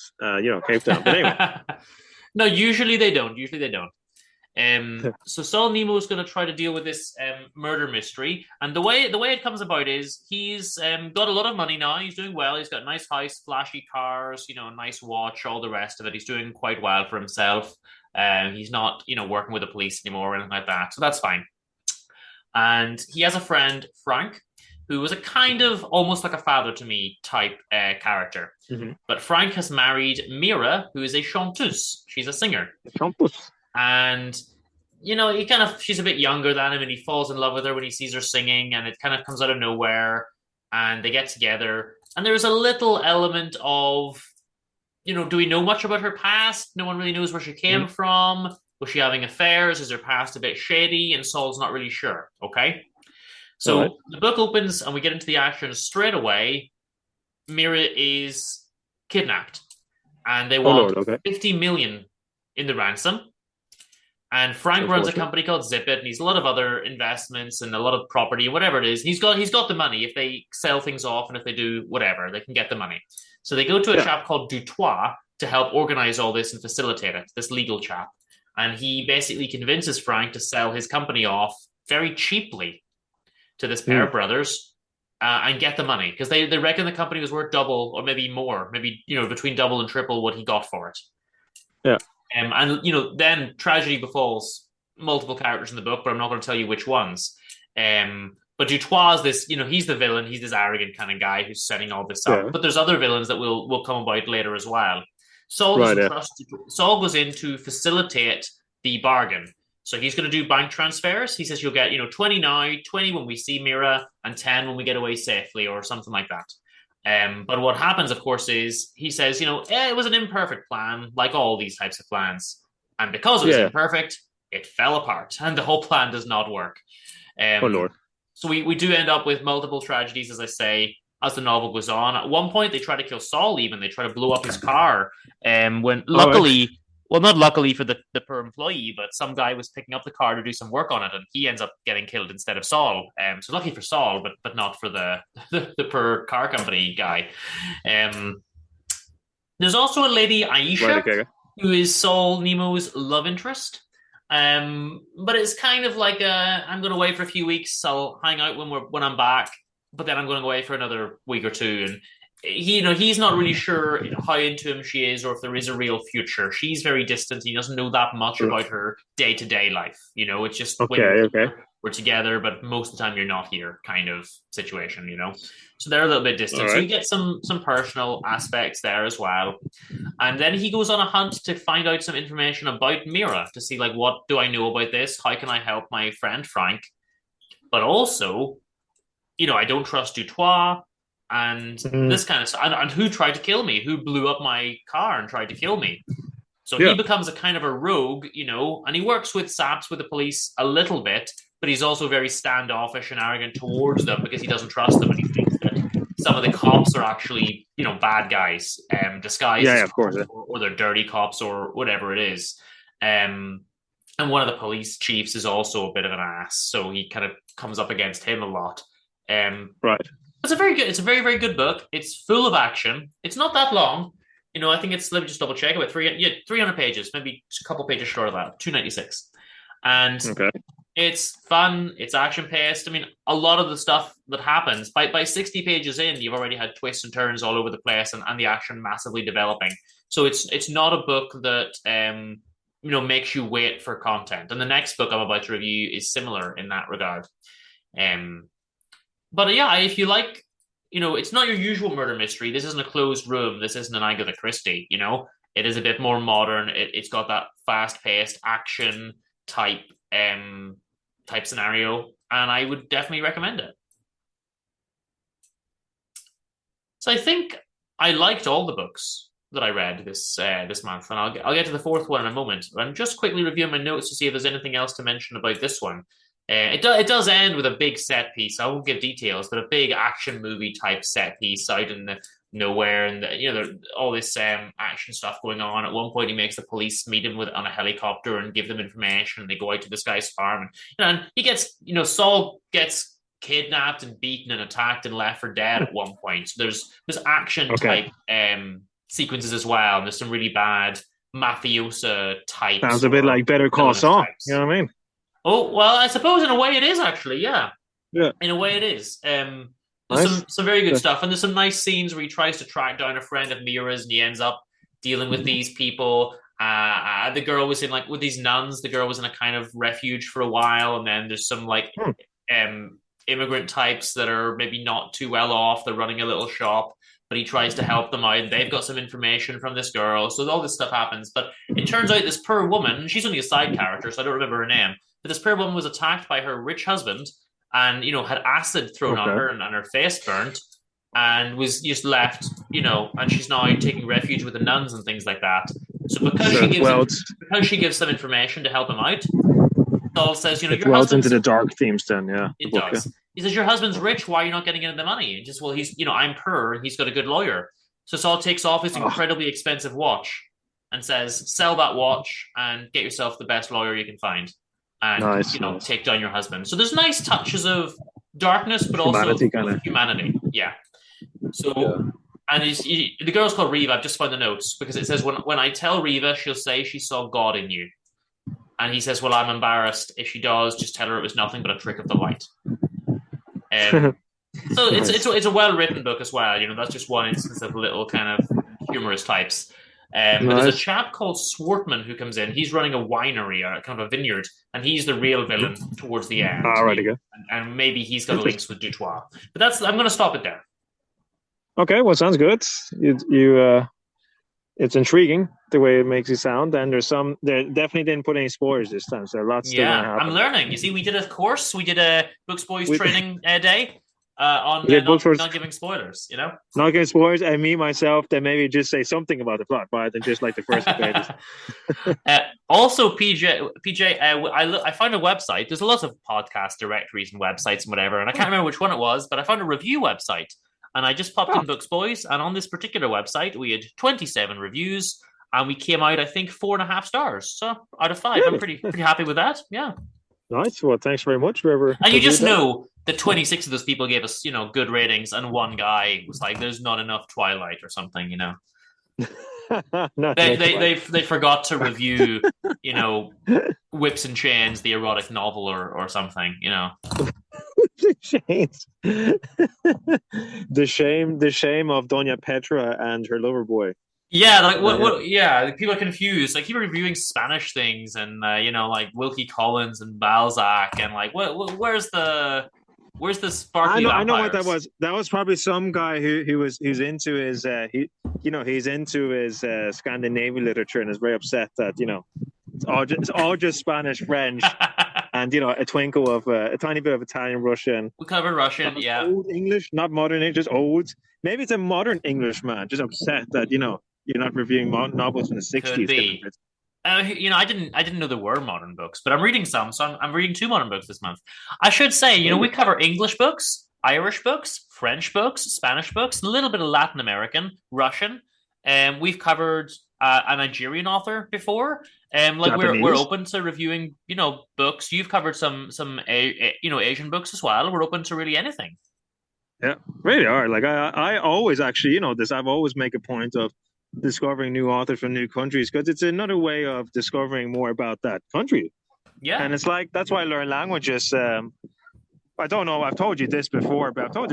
Cape Town. But anyway, No, usually they don't. So Saul Nemo is going to try to deal with this murder mystery, and the way it comes about is he's got a lot of money now. He's doing well. He's got a nice house, flashy cars, a nice watch, all the rest of it. He's doing quite well for himself. He's not, working with the police anymore or anything like that, so that's fine. And he has a friend, Frank, who was a kind of almost like a father to me type character. Mm-hmm. But Frank has married Mira, who is a chanteuse. She's a singer. Chanteuse. And, she's a bit younger than him, and he falls in love with her when he sees her singing, and it kind of comes out of nowhere, and they get together. And there's a little element of, do we know much about her past? No one really knows where she came from. Was she having affairs? Is her past a bit shady? And Saul's not really sure, okay? So the book opens and we get into the action straight away. Mira is kidnapped and they want 50 million in the ransom. And Frank runs a company called Zip It, and he's a lot of other investments and a lot of property, whatever it is. He's got the money. If they sell things off and if they do whatever, they can get the money. So they go to a chap called Dutois to help organize all this and facilitate it, this legal chap. And he basically convinces Frank to sell his company off very cheaply to this pair of brothers and get the money, because they reckon the company was worth double or maybe more, between double and triple what he got for it. Yeah. And then tragedy befalls multiple characters in the book, but I'm not going to tell you which ones. But Dutois is this, he's the villain. He's this arrogant kind of guy who's setting all this up. But there's other villains that will come about later as well. Saul goes in to facilitate the bargain. So he's going to do bank transfers. He says you'll get 20 now, 20 when we see Mira, and 10 when we get away safely, or something like that. But what happens, of course, is he says, it was an imperfect plan, like all these types of plans. And because it was imperfect, it fell apart, and the whole plan does not work. Oh, Lord. So we do end up with multiple tragedies, as I say, as the novel goes on. At one point, they try to kill Saul even. They try to blow up his car. When luckily... Well, not luckily for the poor employee, but some guy was picking up the car to do some work on it, and he ends up getting killed instead of Saul. So lucky for Saul, but not for the poor car company guy. There's also a lady, Aisha, who is Saul Nemo's love interest. But it's kind of like I'm going to wait for a few weeks. I'll hang out when I'm back, but then I'm going to go away for another week or two, and he's not really sure how into him she is, or if there is a real future. She's very distant. He doesn't know that much about her day-to-day life. It's just we're together, but most of the time you're not here kind of situation, So they're a little bit distant. Right. So you get some personal aspects there as well. And then he goes on a hunt to find out some information about Mira, to see, what do I know about this? How can I help my friend Frank? But also, I don't trust Dutois. And this kind of stuff. And who tried to kill me? Who blew up my car and tried to kill me? So he becomes a kind of a rogue, and he works with SAPs, with the police a little bit, but he's also very standoffish and arrogant towards them because he doesn't trust them, and he thinks that some of the cops are actually, bad guys, disguised as cops, or they're dirty cops or whatever it is. And one of the police chiefs is also a bit of an ass, so he kind of comes up against him a lot. Right. It's a very, very good book. It's full of action. It's not that long. I think it's, let me just double check, about 300 pages, maybe a couple pages short of that, 296. And it's fun. It's action paced. I mean, a lot of the stuff that happens by 60 pages in, you've already had twists and turns all over the place, and the action massively developing. So it's not a book that, makes you wait for content. And the next book I'm about to review is similar in that regard. But yeah, if you like, it's not your usual murder mystery. This isn't a closed room. This isn't an Agatha Christie, It is a bit more modern. It's got that fast-paced action type scenario, and I would definitely recommend it. So I think I liked all the books that I read this month, and I'll get to the fourth one in a moment. I'm just quickly reviewing my notes to see if there's anything else to mention about this one. It does end with a big set piece. I won't give details, but a big action movie type set piece out in nowhere, and there's all this action stuff going on. At one point, he makes the police meet him on a helicopter and give them information. And they go out to this guy's farm, and he gets, Saul gets kidnapped and beaten and attacked and left for dead at one point. So there's action type sequences as well. And there's some really bad mafiosa types. Sounds a bit like Better Call Saul. You know what I mean? Oh, well, I suppose in a way it is actually, yeah. Yeah. In a way it is. There's Nice. some very good stuff, and there's some nice scenes where he tries to track down a friend of Mira's, and he ends up dealing with these people. The girl was in with these nuns. The girl was in a kind of refuge for a while, and then there's some immigrant types that are maybe not too well off. They're running a little shop, but he tries to help them out. They've got some information from this girl, so all this stuff happens. But it turns out this poor woman, she's only a side character, so I don't remember her name, but this poor woman was attacked by her rich husband, and had acid thrown on her and her face burnt, and was just left, and she's now taking refuge with the nuns and things like that. So because she gives some information to help him out, Saul says, it dwells into the dark themes. Then, it does. Yeah. He says, "Your husband's rich. Why are you not getting into the money?" And just, well, he's, I'm poor, and he's got a good lawyer. So Saul takes off his incredibly expensive watch and says, "Sell that watch and get yourself the best lawyer you can find." And nice. Take down your husband. So there's nice touches of darkness, but also humanity. Yeah. So, and the girl's called Reva. I've just found the notes because it says when I tell Reva, she'll say she saw God in you, and he says, "Well, I'm embarrassed. If she does, just tell her it was nothing but a trick of the light." So it's a well written book as well. That's just one instance of little kind of humorous types. But there's a chap called Swartman who comes in. He's running a winery, or kind of a vineyard, and he's the real villain towards the end. And maybe he's got links with Dutois. But I'm going to stop it there. Okay, well, sounds good. It's intriguing the way it makes you sound, and they definitely didn't put any spoilers this time, so there are lots still going to happen. I'm learning. You see, we did a course. We did a Books Boys training day. On not giving spoilers, Not giving spoilers, and me, myself, then maybe just say something about the plot, rather than just like the first pages. Also, PJ, I found a website. There's a lot of podcast directories and websites and whatever, and I can't remember which one it was, but I found a review website, and I just popped in Books Boys, and on this particular website, we had 27 reviews, and we came out, I think, 4.5 stars. So out of 5, really? I'm pretty happy with that. Yeah. Nice. Well, thanks very much, whoever. And you just know that 26 of those people gave us, good ratings, and one guy was like, "There's not enough Twilight" or something, They forgot to review, Whips and Chains, the erotic novel, or something, Whips and Chains. The shame of Doña Petra and her lover boy. Yeah, what? Yeah, people are confused. Like, people are reviewing Spanish things, and like Wilkie Collins and Balzac, and where's the sparkly? I know what that was. That was probably some guy who's into his he's into his Scandinavian literature and is very upset that it's all just Spanish, French, and a twinkle of a tiny bit of Italian, Russian. We covered Russian, yeah. Old English, not modern English, just old. Maybe it's a modern English man just upset that you're not reviewing novels from the 60s. Could be. I didn't know there were modern books, but I'm reading some, so I'm reading 2 modern books this month. I should say, we cover English books, Irish books, French books, Spanish books, a little bit of Latin American, Russian. We've covered a Nigerian author before. We're open to reviewing, books. You've covered some Asian books as well. We're open to really anything. Yeah, really are. Like I always actually, I've always make a point of discovering new authors from new countries because it's another way of discovering more about that country. Yeah, and it's like that's why I learn languages. I don't know. I've told you this before, but I tell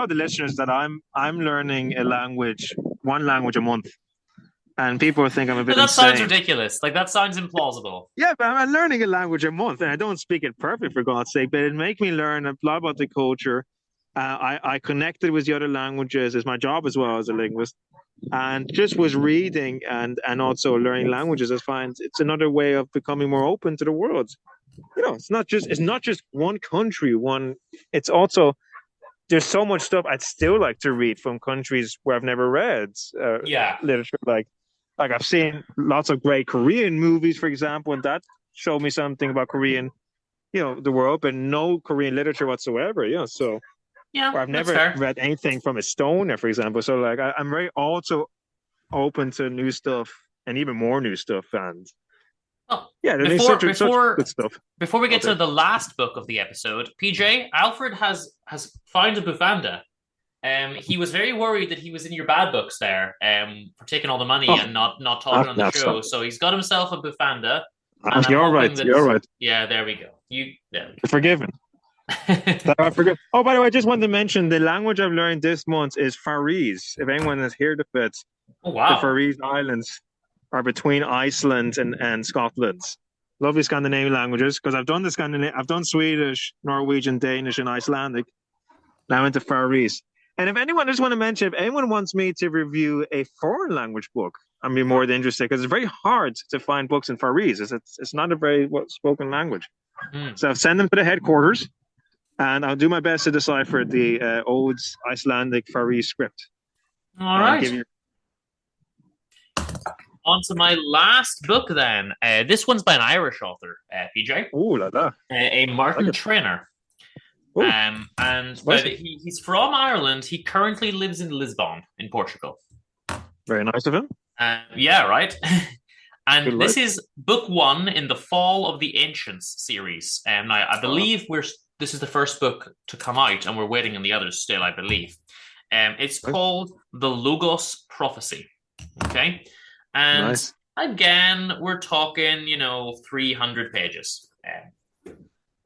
the listeners that I'm learning one language a month, and people think I'm a bit. That insane. Sounds ridiculous. Like that sounds implausible. Yeah, but I'm learning a language a month, and I don't speak it perfect for God's sake. But it makes me learn a lot about the culture. I connected with the other languages. It's my job as well as a linguist. And just was reading and also learning languages. I find it's another way of becoming more open to the world. It's not just one country. It's also there's so much stuff I'd still like to read from countries where I've never read literature. Like I've seen lots of great Korean movies, for example, and that showed me something about Korean, the world, but no Korean literature whatsoever. So. Yeah, or I've that's never fair. read anything from a stoner, for example. So like I'm very also open to new stuff and even more new stuff. And Oh, yeah, there's before such before good stuff before we get out to there. the last book of the episode, PJ, Alfred has found a bufanda. He was very worried that he was in your bad books there, for taking all the money Oh, and not talking on the that's show. not. So he's got himself a bufanda, and I'm You're right. hoping that You're right. yeah, there we go. There You're forgiven. we go. I forget. Oh, by the way, I just wanted to mention the language I've learned this month is Faroese. If anyone has heard of it, Oh the wow. Faroese Islands are between Iceland and Scotland. Lovely Scandinavian languages because I've done Swedish, Norwegian, Danish, and Icelandic. Now into Faroese. And if anyone, I just want to mention, if anyone wants me to review a foreign language book, I'd be more than interested because it's very hard to find books in Faroese. It's not a very spoken language. So I've sent them to the headquarters, and I'll do my best to decipher the old Icelandic Faroese script. All right. On to my last book then. This one's by an Irish author, PJ. Ooh la la. A Martin Treanor. He's from Ireland. He currently lives in Lisbon, in Portugal. Very nice of him. Yeah, right. And Good this luck. is book 1 in the Fall of the Ancients series. Now, I believe this is the first book to come out, and we're waiting on the others still, I believe. It's called The Logos Prophecy. Okay? And again, we're talking, 300 pages.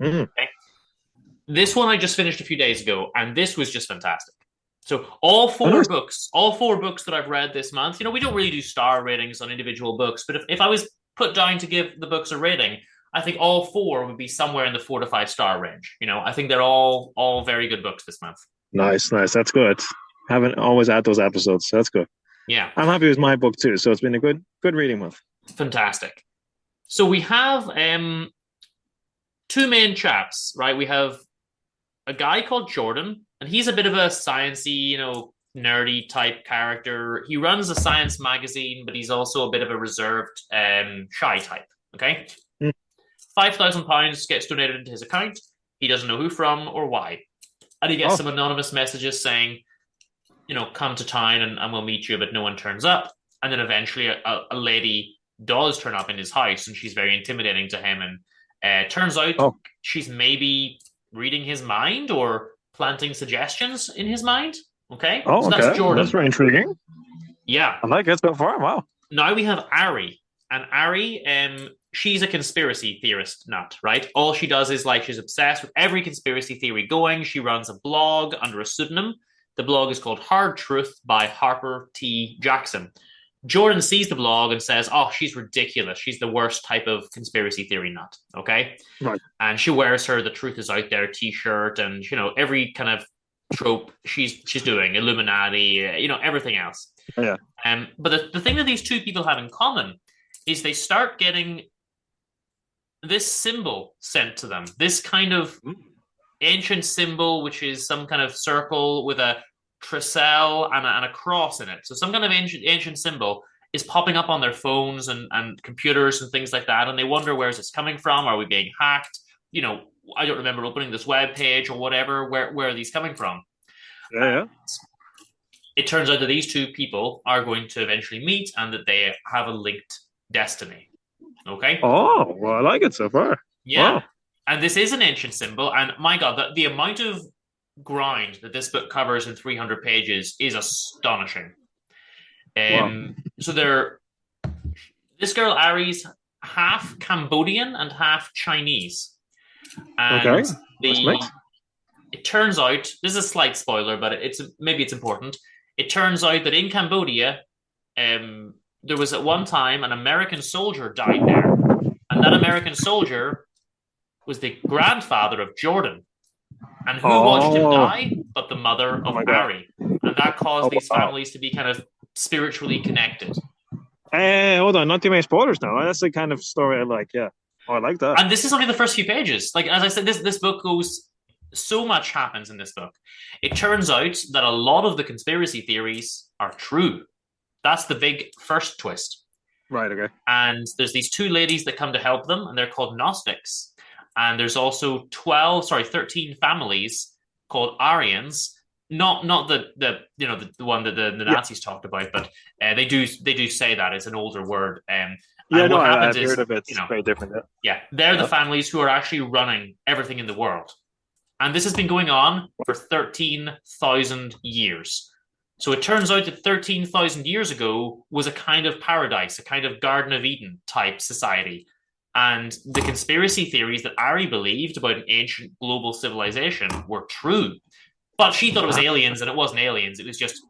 Okay? This one I just finished a few days ago, and this was just fantastic. So all four books that I've read this month, we don't really do star ratings on individual books, but if I was put down to give the books a rating, I think all 4 would be somewhere in the 4 to 5 star range. I think they're all very good books this month. Nice. That's good. Haven't always had those episodes, so that's good. Yeah. I'm happy with my book too, so it's been a good reading month. Fantastic. So we have 2 main chaps, right? We have a guy called Jordan, and he's a bit of a sciencey, nerdy type character. He runs a science magazine, but he's also a bit of a reserved, shy type. Okay, £5,000 gets donated into his account. He doesn't know who from or why, and he gets some anonymous messages saying, come to town and we'll meet you, but no one turns up. And then eventually a lady does turn up in his house, and she's very intimidating to him. And turns out she's maybe reading his mind or planting suggestions in his mind. Okay? Oh, so that's Jordan. That's very intriguing. Yeah. I like it so far. Wow. Now we have Ari. And Ari, she's a conspiracy theorist nut, right? All she does is she's obsessed with every conspiracy theory going. She runs a blog under a pseudonym. The blog is called Hard Truth by Harper T. Jackson. Jordan sees the blog and says, she's ridiculous. She's the worst type of conspiracy theory nut. Okay. Right. And she wears her The Truth Is Out There t-shirt and, every kind of trope she's doing, Illuminati, everything else. Yeah. But the thing that these 2 people have in common is they start getting this symbol sent to them, this kind of ancient symbol, which is some kind of circle with a trestle and a cross in it. So some kind of ancient symbol is popping up on their phones and computers and things like that. And they wonder, where is this coming from? Are we being hacked? I don't remember opening this web page or whatever. Where are these coming from? Yeah. It turns out that these 2 people are going to eventually meet and that they have a linked destiny. Okay? Oh, well, I like it so far. Yeah. Wow. And this is an ancient symbol. And my God, the amount of ground that this book covers in 300 pages is astonishing. So this girl Ari's half Cambodian and half Chinese. And it turns out, this is a slight spoiler, but maybe it's important. It turns out that in Cambodia, there was at one time an American soldier died there, and that American soldier was the grandfather of Jordan. And who watched him die but the mother of Ari? And that caused these families to be kind of spiritually connected. Hold on, not too many spoilers now. That's the kind of story I like, yeah. Oh, I like that. And this is only the first few pages. As I said, this book goes... So much happens in this book. It turns out that a lot of the conspiracy theories are true. That's the big first twist. Right, okay. And there's these 2 ladies that come to help them, and they're called Gnostics. And there's also 13 families called Aryans. Not the one that the Nazis talked about, but they do say that it's an older word. And what happens I've is, heard of it. It's very different. they're the families who are actually running everything in the world, and this has been going on for 13,000 years. So it turns out that 13,000 years ago was a kind of paradise, a kind of Garden of Eden type society. And the conspiracy theories that Ari believed about an ancient global civilization were true. But she thought it was aliens, and it wasn't aliens. It was just,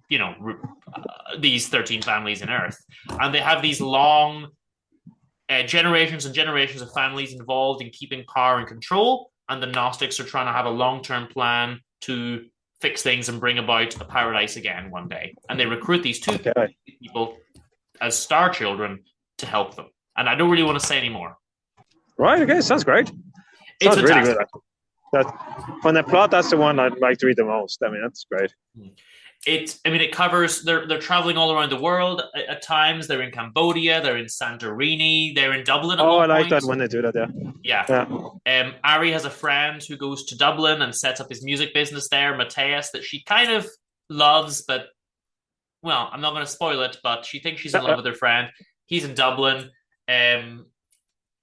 these 13 families in Earth. And they have these long generations and generations of families involved in keeping power and control. And the Gnostics are trying to have a long-term plan to fix things and bring about a paradise again one day. And they recruit these two people as star children to help them. And I don't really want to say any more. Right, okay, sounds great. Sounds really good. From the plot, that's the one I'd like to read the most. I mean, that's great. It covers, they're traveling all around the world at times. They're in Cambodia, they're in Santorini, they're in Dublin at one I like point. that when they do that, Yeah. Ari has a friend who goes to Dublin and sets up his music business there, Matthias, that she kind of loves, but, well, I'm not going to spoil it, but she thinks she's in love with her friend. He's in Dublin.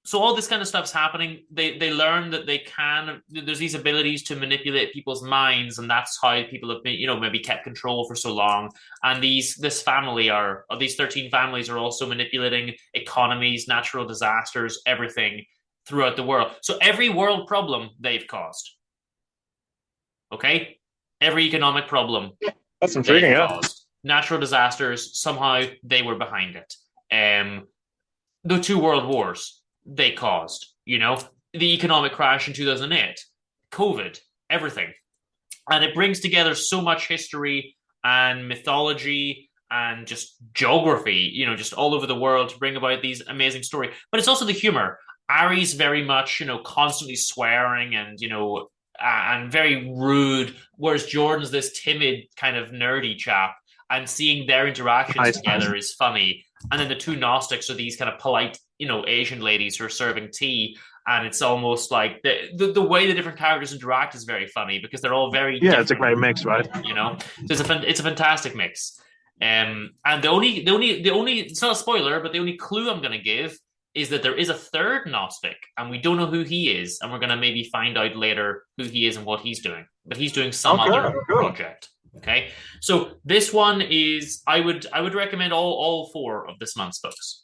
So all this kind of stuff's happening. They learn that there's these abilities to manipulate people's minds, and that's how people have been, maybe kept control for so long. And these 13 families are also manipulating economies, natural disasters, everything throughout the world. So every world problem they've caused. Okay? Every economic problem. That's intriguing, caused. Natural disasters, somehow they were behind it. The 2 world wars they caused, the economic crash in 2008, COVID, everything. And it brings together so much history and mythology and just geography, just all over the world to bring about these amazing stories. But it's also the humor. Ari's very much, constantly swearing and, and very rude, whereas Jordan's this timid kind of nerdy chap, and seeing their interactions together is funny. And then the 2 Gnostics are these kind of polite, Asian ladies who are serving tea. And it's almost like the way the different characters interact is very funny because they're all very different. It's a great mix, right? So it's a fantastic mix. And the only it's not a spoiler, but the only clue I'm going to give is that there is a 3rd Gnostic, and we don't know who he is, and we're going to maybe find out later who he is and what he's doing. But he's doing some other project. Okay, so this one is I would recommend all 4 of this month's books.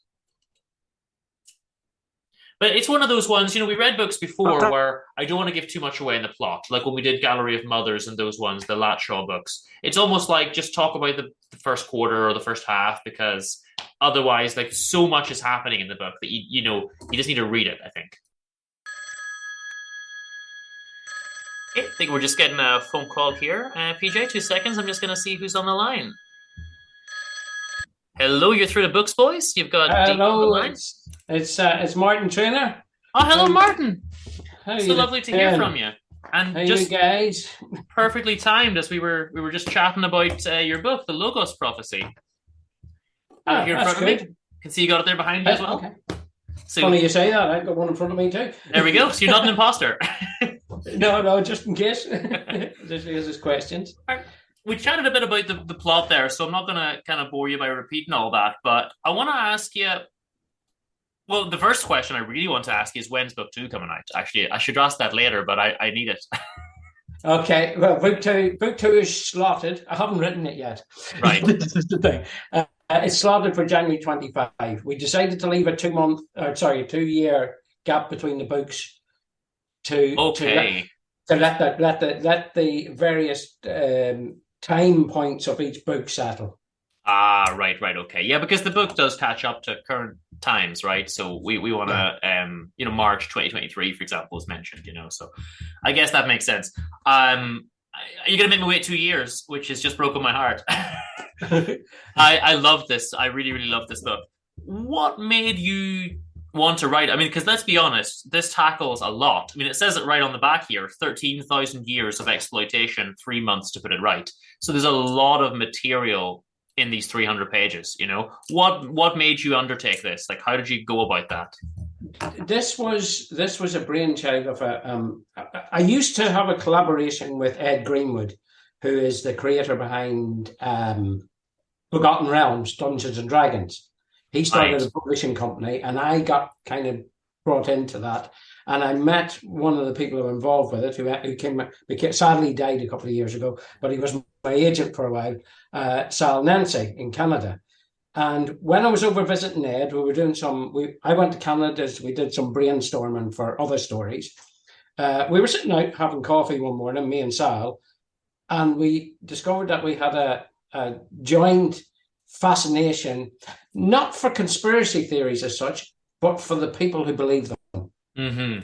But it's one of those ones, we read books before where I don't want to give too much away in the plot, like when we did Gallery of Mothers and those ones, the Latshaw books. It's almost like just talk about the first quarter or the first half, because otherwise, like, so much is happening in the book that you just need to read it, I think. Okay, I think we're just getting a phone call here. PJ, 2 seconds. I'm just going to see who's on the line. Hello, you're through the Books Boys. You've got Dean on the line. It's Martin Treanor. Oh, hello, Martin. So lovely to hear from you. And how just you guys? Perfectly timed, as we were just chatting about your book, The Logos Prophecy. Here in front of me. Can see you got it there behind you as well. Okay. So, funny you say that. I've got one in front of me too. There we go. So you're not an imposter. No, just in case. There's questions. We chatted a bit about the plot there, so I'm not going to kind of bore you by repeating all that, but I want to ask you, well, the first question I really want to ask you is, when's book 2 coming out? Actually, I should ask that later, but I need it. Okay, well, book two is slotted. I haven't written it yet. Right. This is the thing. It's slotted for January 25. We decided to leave a 2-year gap between the books to let the various time points of each book settle. Right, okay. Yeah, because the book does catch up to current times, right? So we want to, March 2023, for example, is mentioned, so I guess that makes sense. You're going to make me wait 2 years, which has just broken my heart. I love this. I really, really love this book. What made you want to write? I mean, because let's be honest, this tackles a lot. I mean, it says it right on the back here, 13,000 years of exploitation, 3 months to put it right. So there's a lot of material in these 300 pages? You know, what made you undertake this? Like, how did you go about that? This was a brainchild of I used to have a collaboration with Ed Greenwood, who is the creator behind Forgotten Realms, Dungeons and Dragons. He started a publishing company, and I got kind of brought into that. And I met one of the people who were involved with it, who sadly died a couple of years ago, but he was my agent for a while, Sal Nancy in Canada. And when I was over visiting Ed, we were doing I went to Canada, we did some brainstorming for other stories. We were sitting out having coffee one morning, me and Sal, and we discovered that we had a joint fascination, not for conspiracy theories as such, but for the people who believe them. Mm-hmm.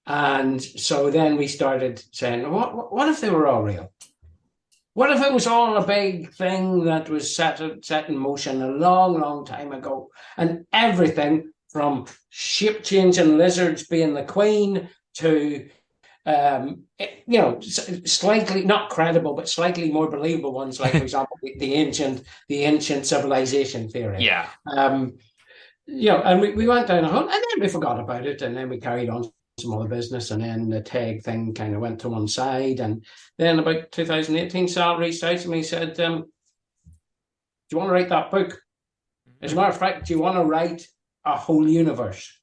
And so then we started saying, what if they were all real? What if it was all a big thing that was set in motion a long, long time ago? And everything from shape-changing lizards being the queen to, slightly not credible, but slightly more believable ones, like, for example, the ancient civilization theory. Yeah. And we went down a hunt, and then we forgot about it, and then we carried on some other business, and then the tag thing kind of went to one side. And then about 2018, Sal reached out to me and said, do you want to write that book? As a matter of fact, do you want to write a whole universe?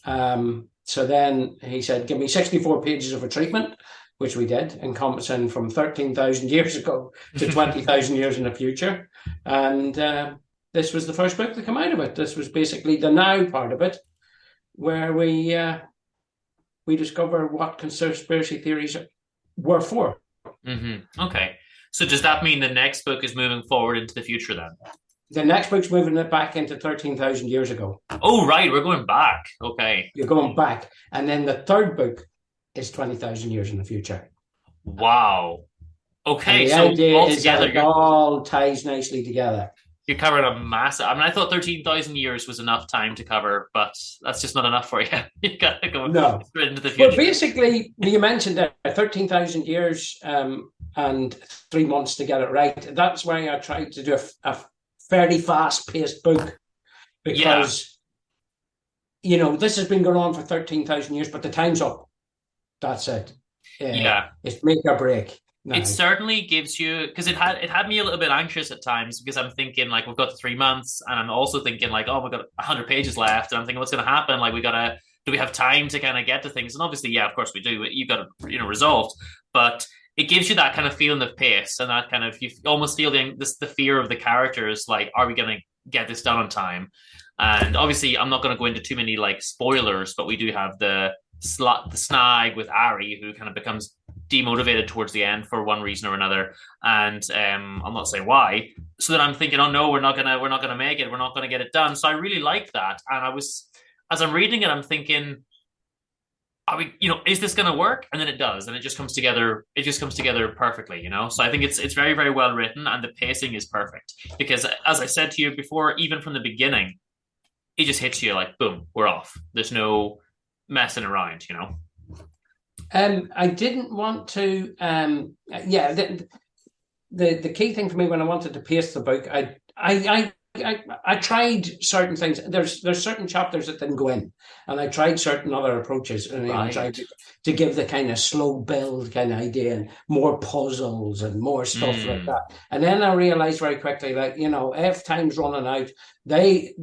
So then he said, give me 64 pages of a treatment, which we did, encompassing from 13,000 years ago to 20,000 years in the future. And this was the first book to come out of it. This was basically the now part of it, where we discover what conspiracy theories were for. Mm-hmm. Okay. So does that mean the next book is moving forward into the future then? The next book's moving it back into 13,000 years ago. Oh, right. We're going back. Okay. You're going back. And then the third book is 20,000 years in the future. Wow. Okay. And the so idea is that altogether, it all ties nicely together. you're covering a massive... I mean, I thought 13,000 years was enough time to cover, but that's just not enough for you. You got to go straight into the future. Well, basically, you mentioned that 13,000 years and 3 months to get it right. That's why I tried to do a fairly fast-paced book, because, this has been going on for 13,000 years, but the time's up. That's it. It's make or break. No. It certainly gives you, because it had me a little bit anxious at times, because I'm thinking, like, we've got the 3 months, and I'm also thinking, like, oh, we've got 100 pages left, and I'm thinking, what's going to happen? Like, do we have time to kind of get to things? And obviously, of course we do. You've got it, resolved, but it gives you that kind of feeling of pace, and that kind of, you almost feel the fear of the characters, like, are we going to get this done on time? And obviously, I'm not going to go into too many, like, spoilers, but we do have the snag with Ari, who kind of becomes demotivated towards the end for one reason or another, and I'll not say why. So then I'm thinking, oh no, we're not gonna make it, we're not gonna get it done. So I really like that, and as I'm reading it, I'm thinking, are we, is this gonna work? And then it does, and it just comes together. It just comes together perfectly, So I think it's very, very well written, and the pacing is perfect, because as I said to you before, even from the beginning, it just hits you like, boom, we're off. There's no messing around, I didn't want to. The key thing for me when I wanted to pace the book, I tried certain things. There's certain chapters that didn't go in, and I tried certain other approaches, and I tried to give the kind of slow build kind of idea, and more puzzles and more stuff like that. And then I realized very quickly, like, if time's running out, they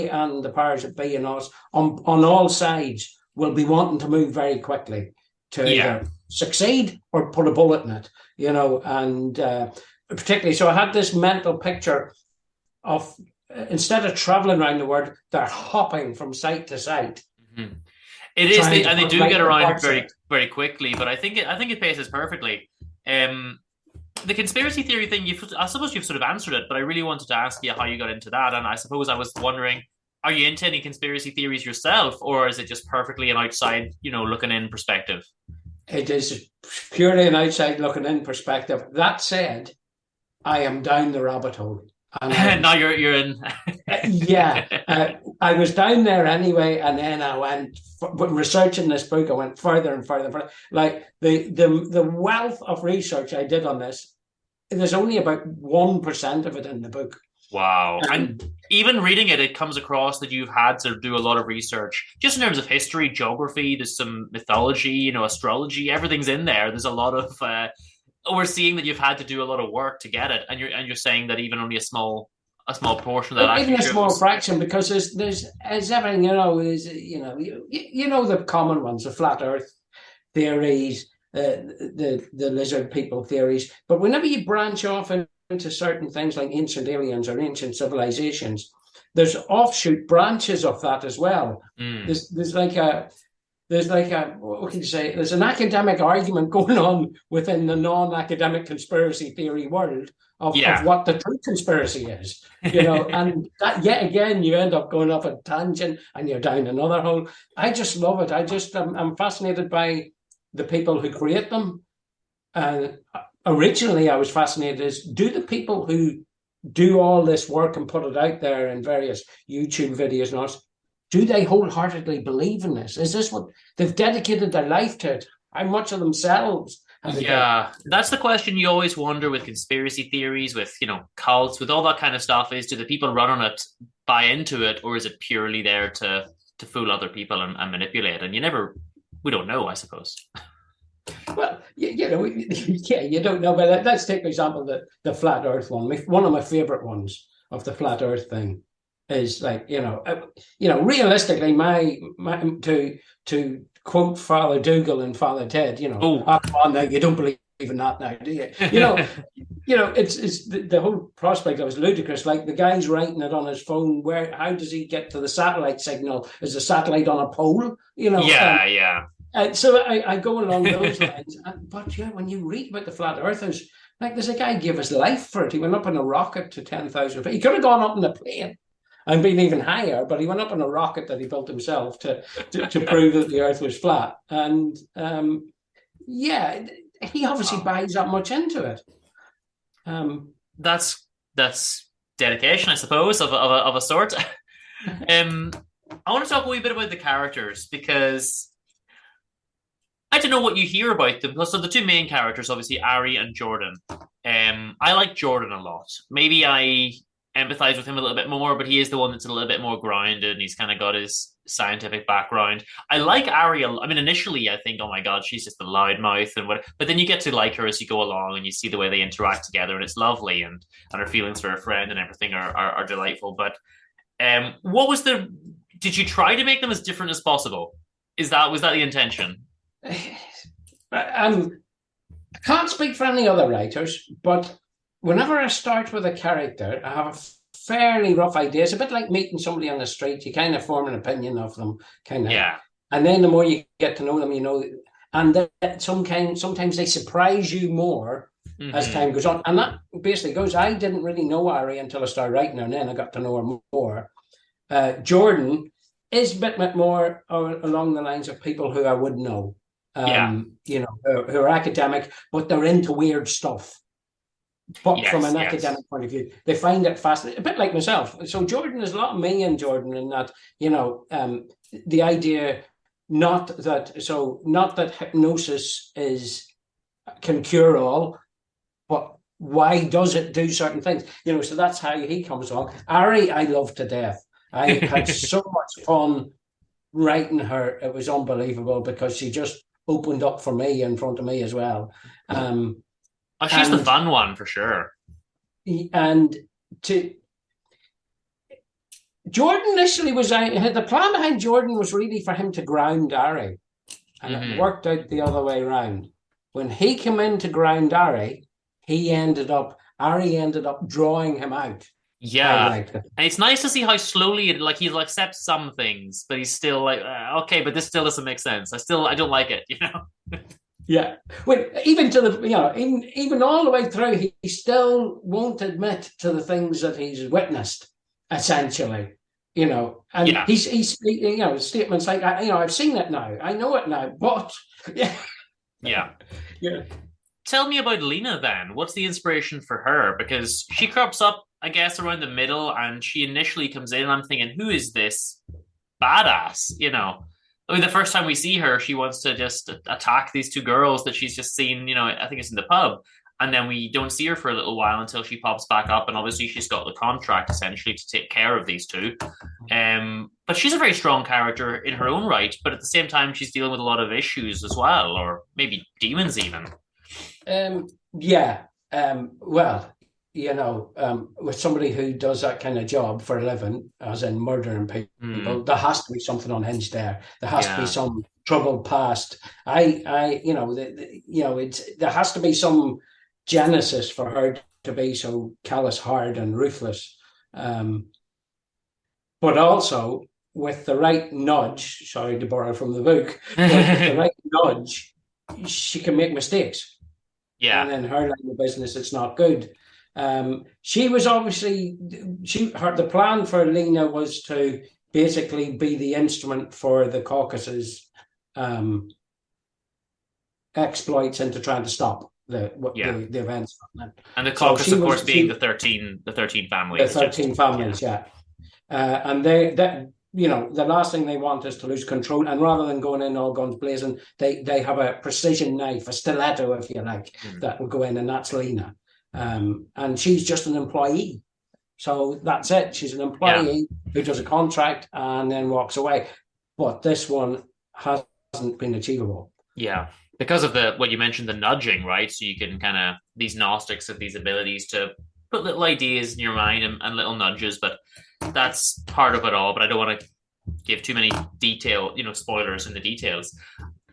and the powers that be and us on all sides will be wanting to move very quickly to either succeed or put a bullet in it, and particularly, so I had this mental picture of, instead of traveling around the world, they're hopping from site to site. Mm-hmm. It is, and they do get around very, very quickly, but I think it paces perfectly. The conspiracy theory thing, I suppose you've sort of answered it, but I really wanted to ask you how you got into that, and I suppose I was wondering, are you into any conspiracy theories yourself, or is it just perfectly an outside, looking in perspective? It is purely an outside looking in perspective. That said, I am down the rabbit hole. And now you're in. I was down there anyway, and then I went researching this book. I went further and further. Like the wealth of research I did on this there's only about 1% of it in the book. Wow. And even reading it, it comes across that you've had to do a lot of research, just in terms of history, geography, there's some mythology, astrology, everything's in there. There's a lot of, we're seeing that you've had to do a lot of work to get it. And you're saying that even only a small portion of that even actually a small fraction, because there's everything, the common ones, the flat earth theories, the lizard people theories. But whenever you branch off into certain things like ancient aliens or ancient civilizations, there's offshoot branches of that as well. There's like a what can you say? There's an academic argument going on within the non-academic conspiracy theory world of what the true conspiracy is, and that yet again you end up going off a tangent and you're down another hole. I just love it. I'm fascinated by the people who create them. Originally, I was fascinated as, do the people who do all this work and put it out there in various YouTube videos and all, do they wholeheartedly believe in this? Is this what they've dedicated their life to it? How much of themselves? That's the question you always wonder with conspiracy theories, with cults, with all that kind of stuff. Is, do the people run on it buy into it, or is it purely there to fool other people and manipulate? And we don't know, I suppose. Well, you don't know. But let's take, for example, the flat Earth one. One of my favorite ones of the flat Earth thing is like, realistically, my to quote Father Dougal and Father Ted, oh, come on now, you don't believe in that now, do you? It's the whole prospect of it is ludicrous. Like, the guy's writing it on his phone. How does he get to the satellite signal? Is the satellite on a pole? So I go along those lines. But when you read about the flat earthers, like, there's a guy gave his life for it. He went up in a rocket to 10,000 feet. He could have gone up in a plane and been even higher, but he went up in a rocket that he built himself to prove that the earth was flat. And he obviously buys that much into it. That's dedication, I suppose, of a sort. I want to talk a wee bit about the characters, because I don't know what you hear about them. So the two main characters, obviously, Ari and Jordan. I like Jordan a lot. Maybe I empathize with him a little bit more, but he is the one that's a little bit more grounded, and he's kind of got his scientific background. I like Ari. I mean, initially, I think, oh my God, she's just a loudmouth and what. But then you get to like her as you go along, and you see the way they interact together, and it's lovely, and her feelings for her friend and everything are delightful. But did you try to make them as different as possible? Was that the intention? I can't speak for any other writers, but whenever I start with a character, I have a fairly rough idea. It's a bit like meeting somebody on the street. You kind of form an opinion of them, and then the more you get to know them, and then sometimes they surprise you more as time goes on. And that basically goes, I didn't really know Ari until I started writing her, and then I got to know her more. Jordan is a bit more along the lines of people who I would know. Who are academic, but they're into weird stuff. But from an academic point of view, they find it fascinating, a bit like myself. So Jordan, there's a lot of me in Jordan, in that, the idea not that hypnosis can cure all, but why does it do certain things? So that's how he comes along. Ari, I love to death. I had so much fun writing her. It was unbelievable, because she just opened up for me in front of me as well. She's the fun one for sure. And Jordan initially the plan behind Jordan was really for him to ground Ari, and it worked out the other way around. When he came in to ground Ari, Ari ended up drawing him out. Yeah, and it's nice to see how slowly he'll accept some things, but he's still like, okay, but this still doesn't make sense. I don't like it, Yeah, well, even to the even all the way through, he still won't admit to the things that he's witnessed, essentially, and he's statements like, I've seen it now, I know it now, but yeah. Tell me about Lena then. What's the inspiration for her? Because she crops up, I guess, around the middle, and she initially comes in, and I'm thinking, who is this badass? I mean, the first time we see her, she wants to just attack these two girls that she's just seen, I think it's in the pub. and then we don't see her for a little while until she pops back up, and obviously she's got the contract essentially to take care of these two. But she's a very strong character in her own right, but at the same time she's dealing with a lot of issues as well, or maybe demons even. Well, with somebody who does that kind of job for a living, as in murdering people, there has to be something unhinged there. There has to be some troubled past. There has to be some genesis for her to be so callous, hard, and ruthless. But also, with the right nudge, sorry to borrow from the book, with the right nudge, she can make mistakes. Yeah. And in her line of business, it's not good. She was obviously, the plan for Lena was to basically be the instrument for the Caucasus exploits into trying to stop the events. And the Caucasus, of course, being the 13 families. The 13 families, yeah. And the last thing they want is to lose control. And rather than going in all guns blazing, they have a precision knife, a stiletto, if you like, that will go in, and that's Lena. And she's just an employee. So that's it. She's an employee who does a contract and then walks away. But this one hasn't been achievable. Yeah. Because of what you mentioned, the nudging, right? So you can kind of, these Gnostics have these abilities to put little ideas in your mind and little nudges, but that's part of it all. But I don't want to give too many spoilers in the details.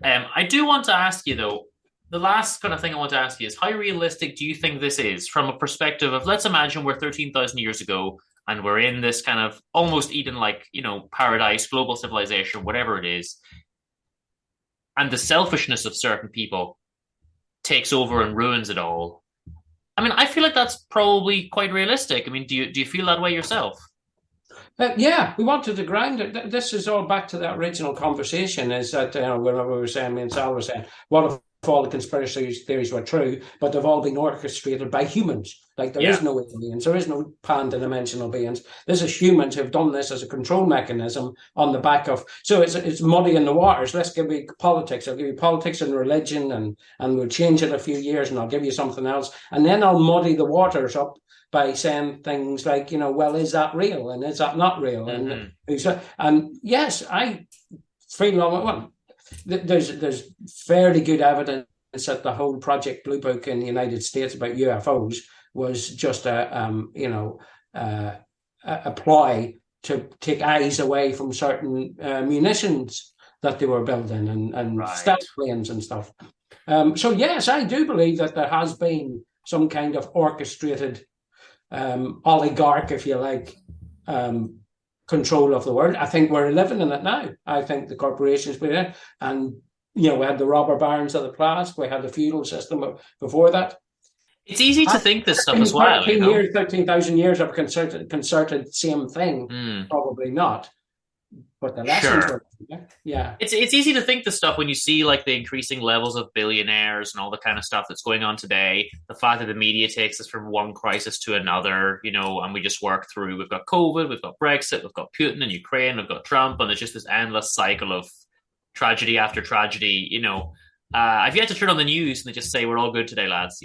I do want to ask you, though, the last kind of thing I want to ask you is, how realistic do you think this is from a perspective of, let's imagine we're 13,000 years ago and we're in this kind of almost Eden-like, paradise, global civilization, whatever it is, and the selfishness of certain people takes over and ruins it all. I mean, I feel like that's probably quite realistic. I mean, do you feel that way yourself? We wanted to grind it. This is all back to that original conversation, is that, whenever we were saying, me and Sal were saying, what if all the conspiracy theories were true, but they've all been orchestrated by humans? Like, there is no aliens, there is no pan-dimensional beings. This is humans who've done this as a control mechanism on the back of... So it's muddy in the waters. Let's give you politics. I'll give you politics and religion, and we'll change it a few years, and I'll give you something else. And then I'll muddy the waters up by saying things like, well, is that real? And is that not real? Mm-hmm. And yes, I feel long... There's fairly good evidence that the whole Project Blue Book in the United States about UFOs was just a ploy to take eyes away from certain munitions that they were building and stealth planes and stuff. So yes, I do believe that there has been some kind of orchestrated oligarch, if you like, control of the world. I think we're living in it now. I think the corporations were there, and we had the robber barons of the past. We had the feudal system before that. It's easy to think this stuff as well. 13,000 years of concerted same thing. Probably not. But the lessons were, It's easy to think this stuff when you see like the increasing levels of billionaires and all the kind of stuff that's going on today. The fact that the media takes us from one crisis to another, and we just work through. We've got COVID, we've got Brexit, we've got Putin and Ukraine, we've got Trump, and there's just this endless cycle of tragedy after tragedy. I've yet to turn on the news and they just say we're all good today, lads.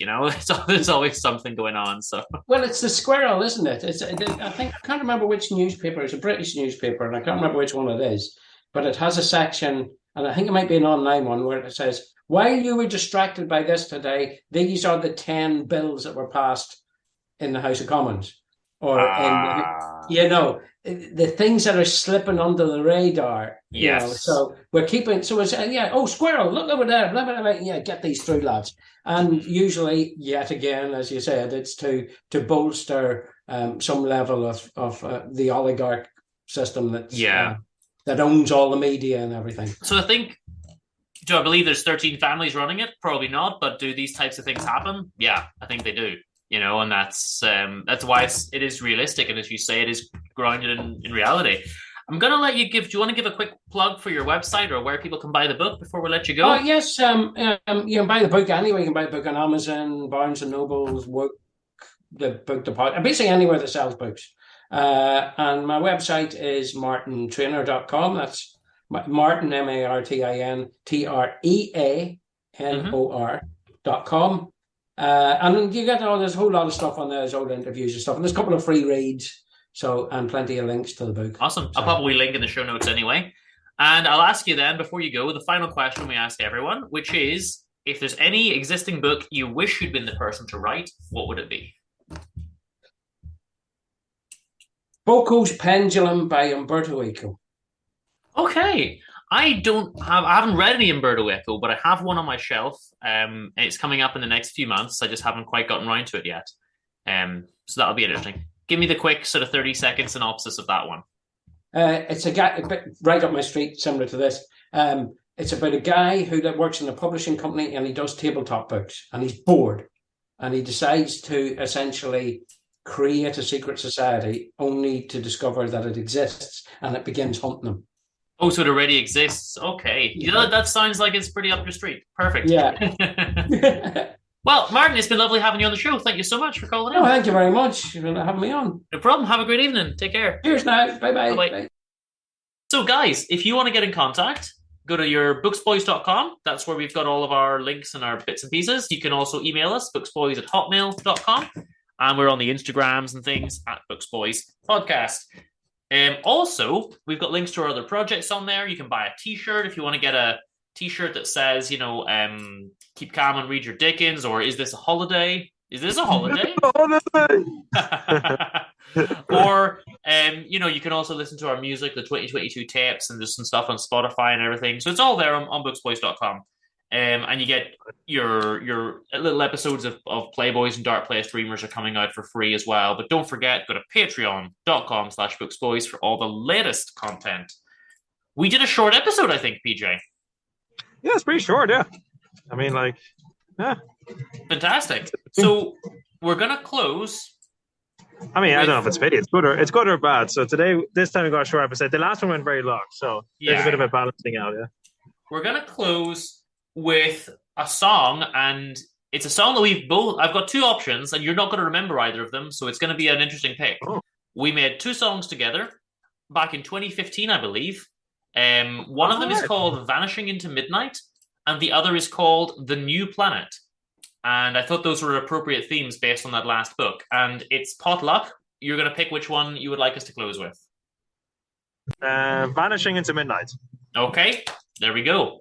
There's always something going on. So it's the squirrel, isn't it? I can't remember which newspaper. It's a British newspaper, and I can't remember which one it is. But it has a section, and I think it might be an online one, where it says, "While you were distracted by this today, these are the 10 bills that were passed in the House of Commons, or the things that are slipping under the radar." Yes. So we're keeping. So it's squirrel, look over there. Blah, blah, blah. Yeah, get these through, lads. And usually, yet again, as you said, it's to bolster some level of the oligarch system that owns all the media and everything. So I think, do I believe there's 13 families running it? Probably not. But do these types of things happen? Yeah, I think they do. And that's why it is realistic, and as you say, it is grounded in reality. I'm going to let you do you want to give a quick plug for your website or where people can buy the book before we let you go? Yes, you can buy the book anywhere. You can buy the book on Amazon, Barnes & Noble's, the book department, basically anywhere that sells books. And my website is martintreanor.com. That's Martin, MartinTreanor.com. And you get there's a whole lot of stuff on there, there's old interviews and stuff, and there's a couple of free reads, and plenty of links to the book. Awesome. I'll probably link in the show notes anyway. And I'll ask you then, before you go, the final question we ask everyone, which is, if there's any existing book you wish you'd been the person to write, what would it be? Boco's Pendulum by Umberto Eco. Okay. I haven't read any Umberto Eco, but I have one on my shelf. It's coming up in the next few months. I just haven't quite gotten around to it yet. So that'll be interesting. Give me the quick sort of 30-second synopsis of that one. It's a guy right up my street, similar to this. It's about a guy who works in a publishing company and he does tabletop books and he's bored and he decides to essentially create a secret society only to discover that it exists, and it begins hunting them. Oh, so it already exists. Okay. Yeah. That sounds like it's pretty up your street. Perfect. Yeah. Well, Martin, it's been lovely having you on the show. Thank you so much for calling in. Oh, thank you very much for having me on. No problem. Have a great evening. Take care. Cheers now. Bye-bye. Bye-bye. So, guys, if you want to get in contact, go to your booksboys.com. That's where we've got all of our links and our bits and pieces. You can also email us, booksboys@hotmail.com. And we're on the Instagrams and things at Booksboys Podcast. Also, we've got links to our other projects on there. You can buy a t-shirt if you want to get a t-shirt that says, keep calm and read your Dickens, or is this a holiday? Is this a holiday? Or, you can also listen to our music, the 2022 tapes, and just some stuff on Spotify and everything. So it's all there on booksboys.com. And you get your little episodes of Playboys and Dark Place Dreamers are coming out for free as well. But don't forget, go to patreon.com/booksboys for all the latest content. We did a short episode, I think, PJ. Yeah, it's pretty short, yeah. I mean, yeah. Fantastic. So we're going to close. I mean, I don't know if it's pity. It's good or bad. So this time we got a short episode. The last one went very long. So there's a bit of a balancing out, yeah. We're going to close with a song, and it's a song that I've got two options, and you're not going to remember either of them, so it's going to be an interesting pick. Oh. We made two songs together back in 2015, I believe. One of them is called Vanishing into Midnight, and the other is called The New Planet. And I thought those were appropriate themes based on that last book. And it's potluck. You're going to pick which one you would like us to close with. Vanishing into Midnight. Okay, there we go.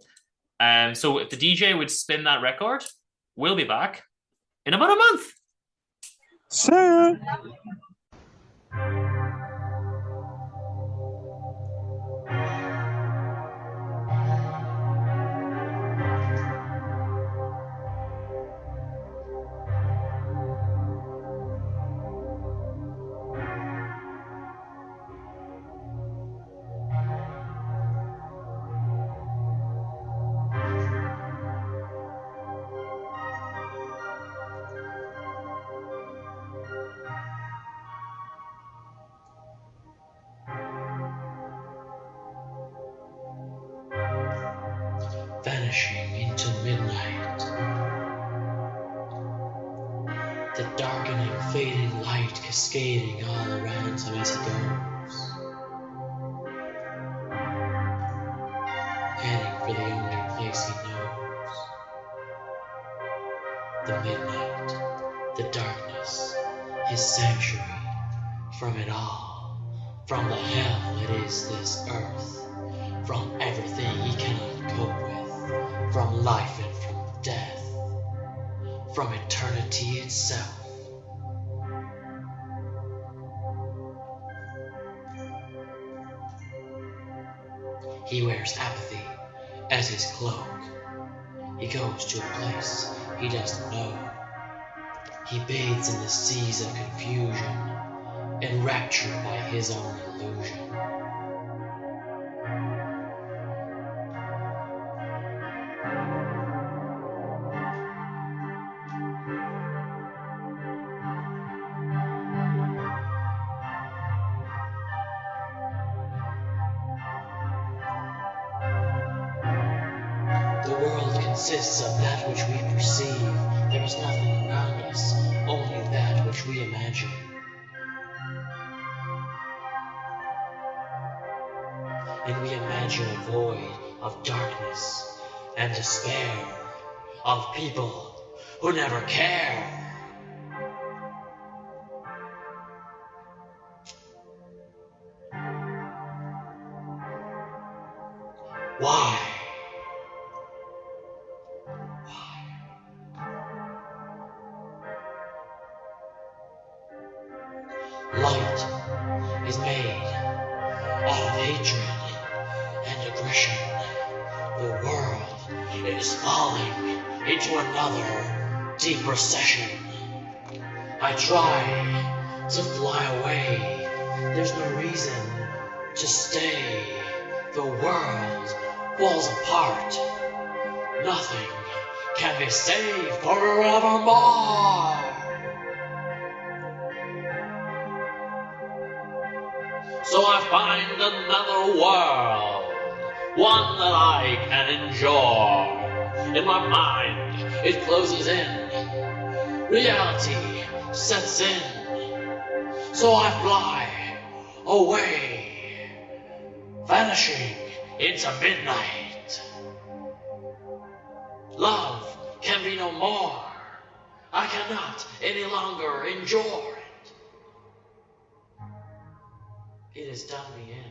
So if the DJ would spin that record, we'll be back in about a month. See ya. Vanishing into midnight. The darkening, fading light cascading all around him as he goes, heading for the only place he knows. The midnight, the darkness, his sanctuary from it all, from the hell it is this earth, from everything he cannot cope with. From life and from death, from eternity itself. He wears apathy as his cloak. He goes to a place he doesn't know. He bathes in the seas of confusion, enraptured by his own illusion. Consists of that which we perceive. There is nothing around us, only that which we imagine. And we imagine a void of darkness and despair, of people who never care. Why? Light is made out of hatred and aggression. The world is falling into another deep recession. I try to fly away. There's no reason to stay. The world falls apart. Nothing can be saved forevermore. So I find another world, one that I can enjoy. In my mind, it closes in. Reality sets in. So I fly away, vanishing into midnight. Love can be no more. I cannot any longer endure it. It has done me in.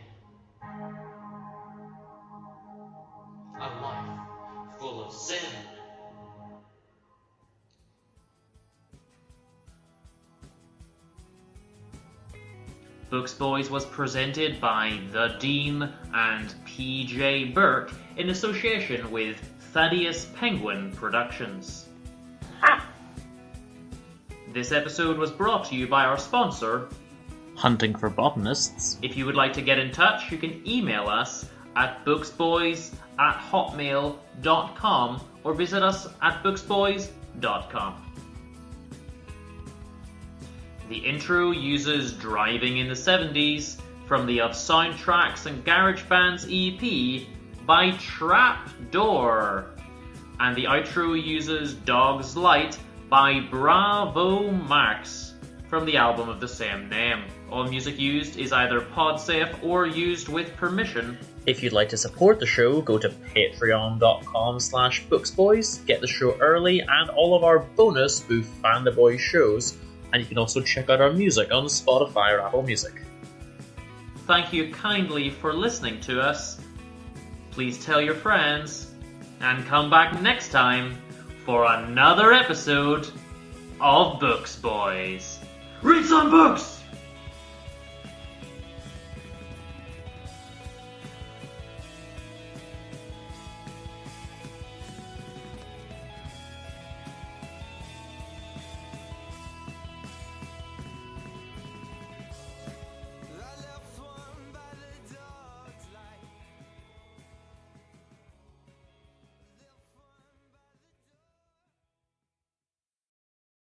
A life full of sin. Books Boys was presented by TheDean and P.J. Burke in association with Thaddeus Penguin Productions. This episode was brought to you by our sponsor, Hunting for Botanists. If you would like to get in touch, you can email us at booksboys@hotmail.com or visit us at booksboys.com. The intro uses Driving in the 70s from the Of Soundtracks and Garage Bands EP by Trapdoor. And the outro uses Dog's Light by Bravo Max from the album of the same name. All music used is either podsafe or used with permission. If you'd like to support the show, go to patreon.com/booksboys, get the show early and all of our bonus Spoof Fan the Boys shows, and you can also check out our music on Spotify or Apple Music. Thank you kindly for listening to us. Please tell your friends, and come back next time for another episode of Books Boys. Read some books!